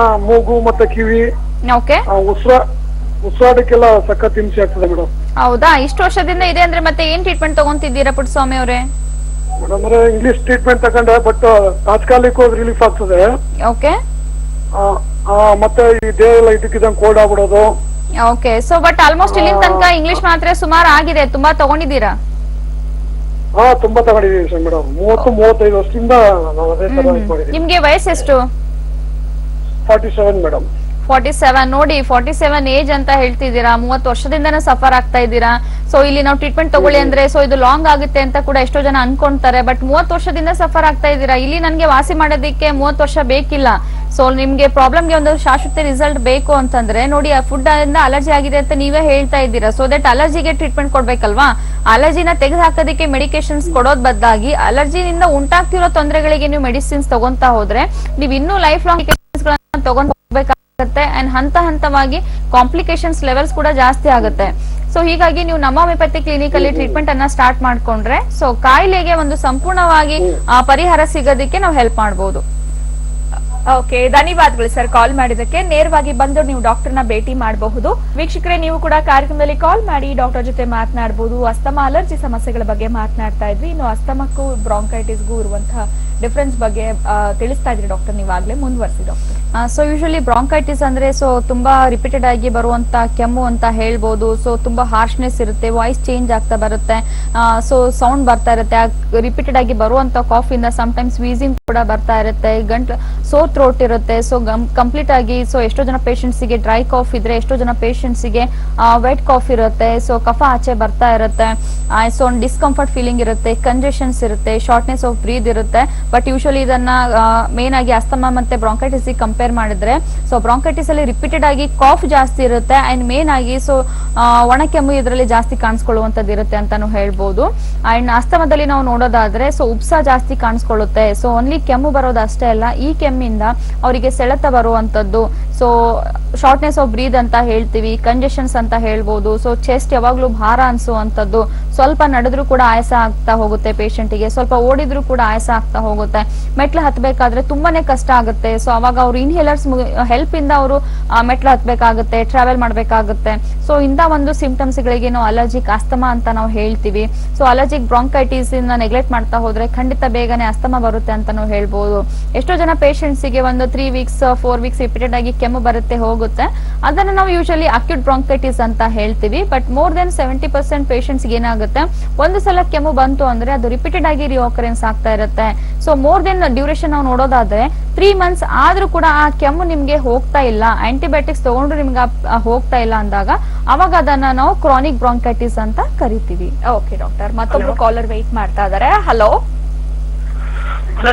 ಮೂಗು ಮತ್ತೆ ಕಿವಿ, ಓಕೆ, ಉಸಿರಾಡಕ್ಕೆಲ್ಲ ಸಖತ್ ಹಿಂಸೆ ಆಗ್ತದೆ ಮೇಡಮ್. ಹೌದಾ? ಇಷ್ಟು ವರ್ಷದಿಂದ ಇದೆ ಅಂದ್ರೆ ಮತ್ತೆ ಏನ್ ಟ್ರೀಟ್ಮೆಂಟ್ ತಗೊಂತಿದ್ದೀರಾ ಪುಟ್ಟಸ್ವಾಮಿ ಅವರೇ? ಮೇಡಮ್ ಇಂಗ್ಲಿಷ್ ಟ್ರೀಟ್ಮೆಂಟ್ ತಗೊಂಡೆ, ಬಟ್ ತಾತ್ಕಾಲಿಕ ರಿಲೀಫ್ ಆಗ್ತದೆ. ಓಕೆ, ಮತ್ತೆ ಈ ದೇಹ ಎಲ್ಲ ಇದಕ್ಕಿದಂಗ್ ಕೋಲ್ಡ್ ಆಗ್ಬಿಡೋದು, ಓಕೆ, ಸೊ ಬಟ್ ಆಲ್ಮೋಸ್ಟ್ ಇಲ್ಲಿನ ತನಕ ಇಂಗ್ಲಿಷ್ ಮಾತ್ರೆ ಸುಮಾರು ಆಗಿದೆ, ತುಂಬಾ ತಗೊಂಡಿದ್ದೀರಾ? ಹಾ, ತುಂಬಾ ತಗೊಂಡಿದೀವಿ ಮೇಡಮ್. 30-35 ವರ್ಷದಿಂದ ನಾವು ಅದೇ ತರ ಮಾಡಿದೀವಿ. ನಿಮ್ಗೆ ವಯಸ್ಸೆಷ್ಟು? 47 ಮೇಡಮ್. 47. ನೋಡಿ, 47 ಏಜ್ ಅಂತ ಹೇಳ್ತಿದ್ದೀರಾ, 30 ವರ್ಷದಿಂದನೇ ಸಫರ್ ಆಗ್ತಾ ಇದ್ದೀರಾ. ಸೊ ಇಲ್ಲಿ ನಾವು ಟ್ರೀಟ್ಮೆಂಟ್ ತಗೊಳ್ಳಿ ಅಂದ್ರೆ ಸೊ ಇದು ಲಾಂಗ್ ಆಗುತ್ತೆ ಅಂತ ಕೂಡ ಎಷ್ಟೋ ಜನ ಅನ್ಕೊಂತಾರೆ. ಬಟ್ 30 ವರ್ಷದಿಂದ ಸಫರ್ ಆಗ್ತಾ ಇದ್ದೀರಾ. ಇಲ್ಲಿ ನನ್ಗೆ ವಾಸಿ ಮಾಡೋದಕ್ಕೆ 30 ವರ್ಷ ಬೇಕಿಲ್ಲ. ಸೊ ನಿಮ್ಗೆ ಪ್ರಾಬ್ಲಮ್ಗೆ ಒಂದು ಶಾಶ್ವತ ರಿಸಲ್ಟ್ ಬೇಕು ಅಂತಂದ್ರೆ ನೋಡಿ, ಆ ಫುಡ್ ಇಂದ ಅಲರ್ಜಿ ಆಗಿದೆ ಅಂತ ನೀವೇ ಹೇಳ್ತಾ ಇದ್ದೀರಾ. ಸೊ ದಟ್ ಅಲರ್ಜಿಗೆ ಟ್ರೀಟ್ಮೆಂಟ್ ಕೊಡ್ಬೇಕಲ್ವಾ? ಅಲರ್ಜಿನ ತೆಗೆದು ಹಾಕೋದಕ್ಕೆ ಮೆಡಿಕೇಶನ್ಸ್ ಕೊಡೋದ್ ಬದಲಾಗಿ ಅಲರ್ಜಿನಿಂದ ಉಂಟಾಗ್ತಿರೋ ತೊಂದರೆಗಳಿಗೆ ನೀವು ಮೆಡಿಸಿನ್ಸ್ ತಗೊಂತಾ ಹೋದ್ರೆ ನೀವು ಇನ್ನೂ ಲೈಫ್ ಲಾಂಗ್ ತಗೊಂಡ್ ಹೋಗ್ಬೇಕಾಗುತ್ತೆ. ಅಂಡ್ ಹಂತ ಹಂತವಾಗಿ ಕಾಂಪ್ಲಿಕೇಶನ್ಸ್ ಲೆವೆಲ್ಸ್ ಕೂಡ ಜಾಸ್ತಿ ಆಗುತ್ತೆ. ಸೊ ಹೀಗಾಗಿ ನೀವು ನಮ್ಮ ಹೋಮಿಯೋಪತಿ ಕ್ಲಿನಿಕ್ ಅಲ್ಲಿ ಟ್ರೀಟ್ಮೆಂಟ್ ಅನ್ನ ಸ್ಟಾರ್ಟ್ ಮಾಡ್ಕೊಂಡ್ರೆ ಸೊ ಕಾಯಿಲೆಗೆ ಒಂದು ಸಂಪೂರ್ಣವಾಗಿ ಪರಿಹಾರ ಸಿಗೋದಕ್ಕೆ ನಾವು ಹೆಲ್ಪ್ ಮಾಡಬಹುದು. ಓಕೆ, ಧನ್ಯವಾದಗಳು ಸರ್ ಕಾಲ್ ಮಾಡಿದಕ್ಕೆ. ನೇರವಾಗಿ ಬಂದು ನೀವು ಡಾಕ್ಟರ್ನ ಭೇಟಿ ಮಾಡಬಹುದು. ವೀಕ್ಷಕರೇ, ನೀವು ಕೂಡ ಕಾರ್ಯಕ್ರಮದಲ್ಲಿ ಕಾಲ್ ಮಾಡಿ ಡಾಕ್ಟರ್ ಜೊತೆ ಮಾತನಾಡಬಹುದು. ಅಸ್ತಮಾ ಅಲರ್ಜಿ ಸಮಸ್ಯೆಗಳ ಬಗ್ಗೆ ಮಾತನಾಡ್ತಾ ಇದ್ವಿ. ಇನ್ನು ಅಸ್ತಮಕ್ಕೂ ಬ್ರಾಂಕೈಟಿಸ್ಗೂ ಇರುವಂತಹ ಡಿಫರೆನ್ಸ್ ಬಗ್ಗೆ ತಿಳಿಸ್ತಾ ಇದ್ರಿ ಡಾಕ್ಟರ್, ನೀವಾಗ್ಲೇ ಮುಂದುವರಿಸಿ ಡಾಕ್ಟರ್. ಸೊ ಯೂಶಲಿ ಬ್ರಾಂಕೈಟಿಸ್ ಅಂದ್ರೆ ಸೊ ತುಂಬಾ ರಿಪೀಟೆಡ್ ಆಗಿ ಬರುವಂತ ಕೆಮ್ಮು ಅಂತ ಹೇಳ್ಬೋದು. ಸೊ ತುಂಬಾ ಹಾರ್ಶ್ನೆಸ್ ಇರುತ್ತೆ, ವಾಯ್ಸ್ ಚೇಂಜ್ ಆಗ್ತಾ ಬರುತ್ತೆ, ಸೊ ಸೌಂಡ್ ಬರ್ತಾ ಇರುತ್ತೆ. ರಿಪೀಟೆಡ್ ಆಗಿ ಬರುವಂತ ಕಾಫ್ ಇಂದ ಸಮ್ಟೈಮ್ಸ್ ವೀಸಿಂಗ್ ಕೂಡ ಬರ್ತಾ ಇರುತ್ತೆ, ಗಂಟ್ಲು ಸೋರ್ ಥ್ರೋಟ್ ಇರುತ್ತೆ. ಸೊ ಕಂಪ್ಲೀಟ್ ಆಗಿ ಸೊ ಎಷ್ಟೋ ಜನ ಪೇಷಂಟ್ಸ್ ಗೆ ಡ್ರೈ ಕಾಫ್ ಇದ್ರೆ, ಎಷ್ಟೋ ಜನ ಪೇಷಂಟ್ಸ್ ಗೆ ವೆಟ್ ಕಾಫ್ ಇರುತ್ತೆ. ಸೊ ಕಫ ಆಚೆ ಬರ್ತಾ ಇರುತ್ತೆ, ಸೊ ಡಿಸ್ಕಂಫರ್ಟ್ ಫೀಲಿಂಗ್ ಇರುತ್ತೆ, ಕಂಜೆಷನ್ಸ್ ಇರುತ್ತೆ, ಶಾರ್ಟ್ನೆಸ್ ಆಫ್ ಬ್ರೀತ್ ಇರುತ್ತೆ. ಬಟ್ ಯೂಶಲಿ ಇದನ್ನ ಮೇನ್ ಆಗಿ ಅಸ್ತಮಾ ಮತ್ತೆ ಬ್ರಾಂಕೈಟಿಸ್ ಕಂಪೇರ್ ಮಾಡಿದ್ರೆ ಸೊ ಬ್ರಾಂಕೈಟಿಸ್ ಅಲ್ಲಿ ರಿಪೀಟೆಡ್ ಆಗಿ ಕಾಫ್ ಜಾಸ್ತಿ ಇರುತ್ತೆ ಅಂಡ್ ಮೇನ್ ಆಗಿ ಸೊ ಒಣ ಕೆಮ್ಮು ಇದರಲ್ಲಿ ಜಾಸ್ತಿ ಕಾಣಿಸ್ಕೊಳ್ಳುವಂತದ್ದು ಇರುತ್ತೆ ಅಂತಾನು ಹೇಳ್ಬೋದು. ಅಂಡ್ ಅಸ್ತಮದಲ್ಲಿ ನಾವು ನೋಡೋದಾದ್ರೆ ಸೊ ಉಪ್ಸ ಜಾಸ್ತಿ ಕಾಣಿಸ್ಕೊಳ್ಳುತ್ತೆ. ಸೊ ಓನ್ಲಿ ಕೆಮ್ಮು ಬರೋದು ಅಷ್ಟೇ ಅಲ್ಲ, ಈ ಕೆಮ್ಮಿಂದ ಅವರಿಗೆ ಸೆಳೆತ ಬರುವಂತದ್ದು, ಸೊ ಶಾರ್ಟ್ನೆಸ್ ಆಫ್ ಬ್ರೀತ್ ಅಂತ ಹೇಳ್ತೀವಿ, ಕಂಜೆಷನ್ಸ್ ಅಂತ ಹೇಳ್ಬೋದು. ಸೊ ಚೆಸ್ಟ್ ಯಾವಾಗ್ಲೂ ಭಾರ ಅನ್ಸುವಂತದ್ದು, ಸ್ವಲ್ಪ ನಡೆದ್ರು ಕೂಡ ಆಯಾಸ ಆಗ್ತಾ ಹೋಗುತ್ತೆ ಪೇಷಂಟಿಗೆ, ಸ್ವಲ್ಪ ಓಡಿದ್ರು ಕೂಡ ಆಯಾಸ ಆಗ್ತಾ ಹೋಗುತ್ತೆ, ಮೆಟ್ಲು ಹತ್ಬೇಕಾದ್ರೆ ತುಂಬಾನೇ ಕಷ್ಟ ಆಗುತ್ತೆ. ಸೊ ಅವಾಗ ಅವ್ರು ಇನ್ಹೇಲರ್ಸ್ ಹೆಲ್ಪ್ ಇಂದ ಅವರು ಮೆಟ್ಲು ಹತ್ಬೇಕಾಗುತ್ತೆ, ಟ್ರಾವೆಲ್ ಮಾಡ್ಬೇಕಾಗುತ್ತೆ. ಸೊ ಇಂಥ ಒಂದು ಸಿಂಪ್ಟಮ್ಸ್ ಗಳಿಗೆ ನಾವು ಅಲರ್ಜಿಕ್ ಅಸ್ತಮಾ ಅಂತ ನಾವು ಹೇಳ್ತೀವಿ. ಸೊ ಅಲರ್ಜಿಕ್ ಬ್ರಾಂಕೈಟಿಸ್ ಇಂದ ನೆಗ್ಲೆಕ್ಟ್ ಮಾಡ್ತಾ ಹೋದ್ರೆ ಖಂಡಿತ ಬೇಗನೆ ಅಸ್ತಮಾ ಬರುತ್ತೆ ಅಂತ ನಾವು ಹೇಳ್ಬೋದು. ಎಷ್ಟೋ ಜನ ಪೇಷಂಟ್ಸ್ ಗೆ ಒಂದು 3 ವೀಕ್ಸ್ 4 ವೀಕ್ಸ್ ರಿಪೀಟೆಡ್ ಆಗಿ ಕೆಮ್ಮು ಬರುತ್ತೆ ಹೋಗುತ್ತೆ, ಅದನ್ನ ನಾವು ಯೂಶಲಿ ಅಕ್ಯೂಟ್ ಬ್ರಾಂಕೈಟಿಸ್ ಅಂತ ಹೇಳ್ತೀವಿ. ಬಟ್ ಮೋರ್ ದೆನ್ 70% ಪೇಷಂಟ್ಸ್ ಏನಾಗುತ್ತೆ, ಒಂದು ಸಲ ಕೆಮ್ಮು ಬಂತು ಅಂದ್ರೆ ಅದು ರಿಪೀಟೆಡ್ ಆಗಿ ರಿಓಕರೆನ್ಸ್ ಆಗ್ತಾ ಇರುತ್ತೆ. ಸೊ ಮೋರ್ ದೆನ್ ಡ್ಯೂರೇಷನ್ ನಾವು ನೋಡೋದಾದ್ರೆ 3 ಮಂತ್ಸ್ ಆದ್ರೂ ಕೂಡ ಆ ಕೆಮ್ಮು ನಿಮ್ಗೆ ಹೋಗ್ತಾ ಇಲ್ಲ, ಆಂಟಿಬಯೋಟಿಕ್ಸ್ ತಗೊಂಡ್ರು ನಿಮ್ಗೆ ಹೋಗ್ತಾ ಇಲ್ಲ ಅಂದಾಗ ಅವಾಗ ಅದನ್ನ ನಾವು ಕ್ರಾನಿಕ್ ಬ್ರಾಂಕೈಟಿಸ್ ಅಂತ ಕರಿತೀವಿ. ಓಕೆ ಡಾಕ್ಟರ್, ಮತ್ತೊಬ್ರು ಕಾಲರ್ ವೆಯ್ಟ್ ಮಾಡ್ತಾ ಇದಾರೆ. ಹಲೋ,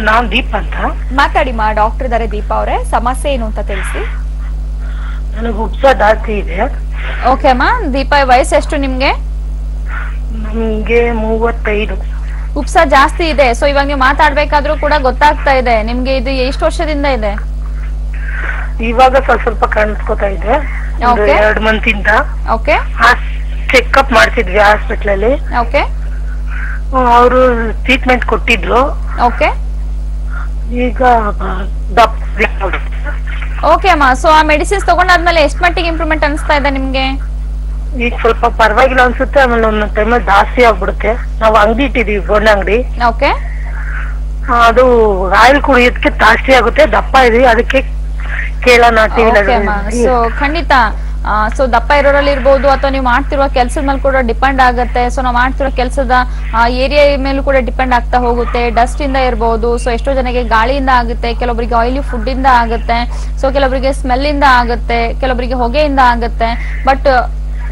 ನಾನ್ ದೀಪ ಅಂತ ಮಾತಾಡಿ ಮಾ. ಡಾಕ್ಟರ್ ಇದಾರೆ ದೀಪಾ ಅವರೇ, ಸಮಸ್ಯೆ ಏನು ಅಂತ ತಿಳಿಸಿ. ನನಗೆ ಉಪ್ಸ ಜಾಸ್ತಿ ಇದೆ. ಓಕೆ ಅಮ್ಮ, ದೀಪಾ ವಯಸ್ಸು ಎಷ್ಟು ನಿಮ್ಗೆ? ನಮ್ಗೆ 35. ಉಪ್ಸ ಜಾಸ್ತಿ ಇದೆ. ಸೊ ಇವಾಗ ನೀವು ಮಾತಾಡ್ಬೇಕಾದ್ರೂ ಕೂಡ ಗೊತ್ತಾಗ್ತಾ ಇದೆ ನಿಮ್ಗೆ. ಇದು ಎಷ್ಟು ವರ್ಷದಿಂದ ಇದೆ? ಇವಾಗ ಸ್ವಲ್ಪ ಕಾಣಿಸ್ಕೊತಾ ಇದೆ, 2 ಮಂತ್ ಇಂದ. ಓಕೆ, ಚೆಕ್ಅಪ್ ಮಾಡ್ತಿದ್ವಿ ಹಾಸ್ಪಿಟಲ್ ಅಲ್ಲಿ. ಓಕೆ, ಅವರು ಟ್ರೀಟ್ಮೆಂಟ್ ಕೊಟ್ಟಿದ್ರು. ಓಕೆ, ಈಗ ಓಕೆ ಅಮ್ಮ. ಸೊ ಆ ಮೆಡಿಸಿನ್ಸ್ ತಗೊಂಡಾದ್ಮೇಲೆ ಎಷ್ಟು ಮಟ್ಟಿಗೆ ಇಂಪ್ರೂವ್ಮೆಂಟ್ ಅನಿಸ್ತಾ ಇದೆ ನಿಮ್ಗೆ? ಈಗ ಸ್ವಲ್ಪ ಪರವಾಗಿಲ್ಲ ಅನ್ಸುತ್ತೆ. ಆಮೇಲೆ ಒಂದೊಂದ್ ಟೈಮ್ ಜಾಸ್ತಿ ಆಗ್ಬಿಡುತ್ತೆ. ನಾವು ಅಂಗಡಿ ಇಟ್ಟಿದೀವಿ, ಬೋಂಡ ಅಂಗಡಿ. ಓಕೆ, ಅದು ಆಯಿಲ್ ಕುಡಿಯೋದಕ್ಕೆ ಜಾಸ್ತಿ ಆಗುತ್ತೆ, ದಪ್ಪ ಇದೀವಿ, ಅದಕ್ಕೆ ಕೇಳೋಣ ಸೊ ಖಂಡಿತ. ಸೊ ದಪ್ಪ ಇರೋರಲ್ಲಿ ಇರ್ಬೋದು ಅಥವಾ ನೀವು ಮಾಡ್ತಿರುವ ಕೆಲಸದ ಮೇಲೆ ಕೂಡ ಡಿಪೆಂಡ್ ಆಗುತ್ತೆ. ಸೊ ನಾವು ಮಾಡ್ತಿರೋ ಕೆಲಸದ ಏರಿಯಾ ಮೇಲೂ ಕೂಡ ಡಿಪೆಂಡ್ ಆಗ್ತಾ ಹೋಗುತ್ತೆ. ಡಸ್ಟ್ ಇಂದ ಇರ್ಬೋದು, ಸೊ ಎಷ್ಟೋ ಜನಕ್ಕೆ ಗಾಳಿಯಿಂದ ಆಗುತ್ತೆ, ಕೆಲವೊಬ್ಬರಿಗೆ ಆಯಿಲಿ ಫುಡ್ ಇಂದ ಆಗುತ್ತೆ, ಸೊ ಕೆಲವೊಬ್ಬರಿಗೆ ಸ್ಮೆಲ್ ಇಂದ ಆಗುತ್ತೆ, ಕೆಲವೊಬ್ಬರಿಗೆ ಹೊಗೆಯಿಂದ ಆಗುತ್ತೆ. ಬಟ್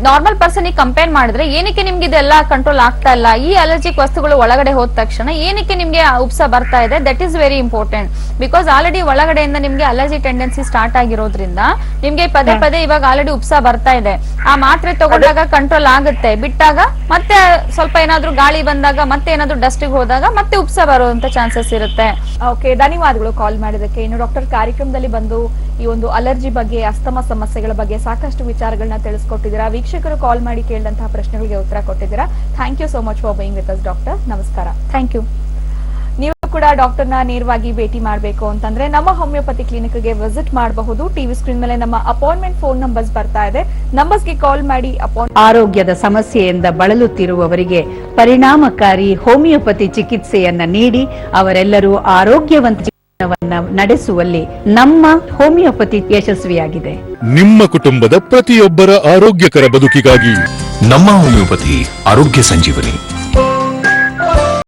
ನಾರ್ಮಲ್ ಪರ್ಸನ್ ಕಂಪೇರ್ ಮಾಡಿದ್ರೆ ಏನಕ್ಕೆ ನಿಮ್ಗೆ ಇದೆಲ್ಲ ಕಂಟ್ರೋಲ್ ಆಗ್ತಾ ಇಲ್ಲ? ಈ ಅಲರ್ಜಿಕ್ ವಸ್ತುಗಳು ಒಳಗಡೆ ಹೋದ ತಕ್ಷಣ ಏನಕ್ಕೆ ನಿಮ್ಗೆ ಉಪ್ಸ ಬರ್ತಾ ಇದೆ? That is very important. Because already ಒಳಗಡೆಯಿಂದ ನಿಮ್ಗೆ ಅಲರ್ಜಿ ಟೆಂಡೆನ್ಸಿ ಸ್ಟಾರ್ಟ್ ಆಗಿರೋದ್ರಿಂದ ನಿಮ್ಗೆ ಪದೇ ಪದೇ ಇವಾಗ ಆಲ್ರೆಡಿ ಉಪ್ಸ ಬರ್ತಾ ಇದೆ. ಆ ಮಾತ್ರೆ ತಗೊಂಡಾಗ ಕಂಟ್ರೋಲ್ ಆಗುತ್ತೆ, ಬಿಟ್ಟಾಗ ಮತ್ತೆ ಸ್ವಲ್ಪ ಏನಾದ್ರೂ ಗಾಳಿ ಬಂದಾಗ, ಮತ್ತೆ ಏನಾದ್ರೂ ಡಸ್ಟ್ ಹೋದಾಗ ಮತ್ತೆ ಉಪ್ಸ ಬರುವಂತ ಚಾನ್ಸಸ್ ಇರುತ್ತೆ. ಓಕೆ, ಧನ್ಯವಾದಗಳು ಕಾಲ್ ಮಾಡಿದಕ್ಕೆ. ಇನ್ನು ಡಾಕ್ಟರ್ ಕಾರ್ಯಕ್ರಮದಲ್ಲಿ ಬಂದು ಈ ಒಂದು ಅಲರ್ಜಿ ಬಗ್ಗೆ, ಅಸ್ತಮಾ ಸಮಸ್ಯೆಗಳ ಬಗ್ಗೆ ಸಾಕಷ್ಟು ವಿಚಾರಗಳನ್ನ ತಿಳಿಸ್ಕೊಟ್ಟಿದ್ದೀರಾ. ವೀಕ್ಷಕರು ಕಾಲ್ ಮಾಡಿ ಕೇಳಿದಂತಹ ಪ್ರಶ್ನೆಗಳಿಗೆ ಉತ್ತರ ಕೊಟ್ಟಿದ್ದೀರಾ. Thank you so much for being with us doctor. ನಮಸ್ಕಾರ. Thank you. ನೀವು ಕೂಡ ಡಾಕ್ಟರ್ನ ನೇರವಾಗಿ ಭೇಟಿ ಮಾಡಬೇಕು ಅಂತಂದ್ರೆ ನಮ್ಮ ಹೋಮಿಯೋಪತಿ ಕ್ಲಿನಿಕ್ಗೆ ವಿಸಿಟ್ ಮಾಡಬಹುದು. ಟಿವಿ ಸ್ಕ್ರೀನ್ ಮೇಲೆ ನಮ್ಮ ಅಪಾಯಿಂಟ್ಮೆಂಟ್ ಫೋನ್ ನಂಬರ್ಸ್ ಬರ್ತಾ ಇದೆ, ನಂಬರ್ಸ್ಗೆ ಕಾಲ್ ಮಾಡಿ ಆರೋಗ್ಯದ ಸಮಸ್ಯೆಯಿಂದ ಬಳಲುತ್ತಿರುವವರಿಗೆ ಪರಿಣಾಮಕಾರಿ ಹೋಮಿಯೋಪತಿ ಚಿಕಿತ್ಸೆಯನ್ನ ನೀಡಿ ಅವರೆಲ್ಲರೂ ಆರೋಗ್ಯವಂತ ನಡೆಸುವಲ್ಲಿ ನಮ್ಮ ಹೋಮಿಯೋಪತಿ ಯಶಸ್ವಿಯಾಗಿದೆ. ನಿಮ್ಮ ಕುಟುಂಬದ ಪ್ರತಿಯೊಬ್ಬರ ಆರೋಗ್ಯಕರ ಬದುಕಿಗಾಗಿ ನಮ್ಮ ಹೋಮಿಯೋಪತಿ ಆರೋಗ್ಯ ಸಂಜೀವನಿ.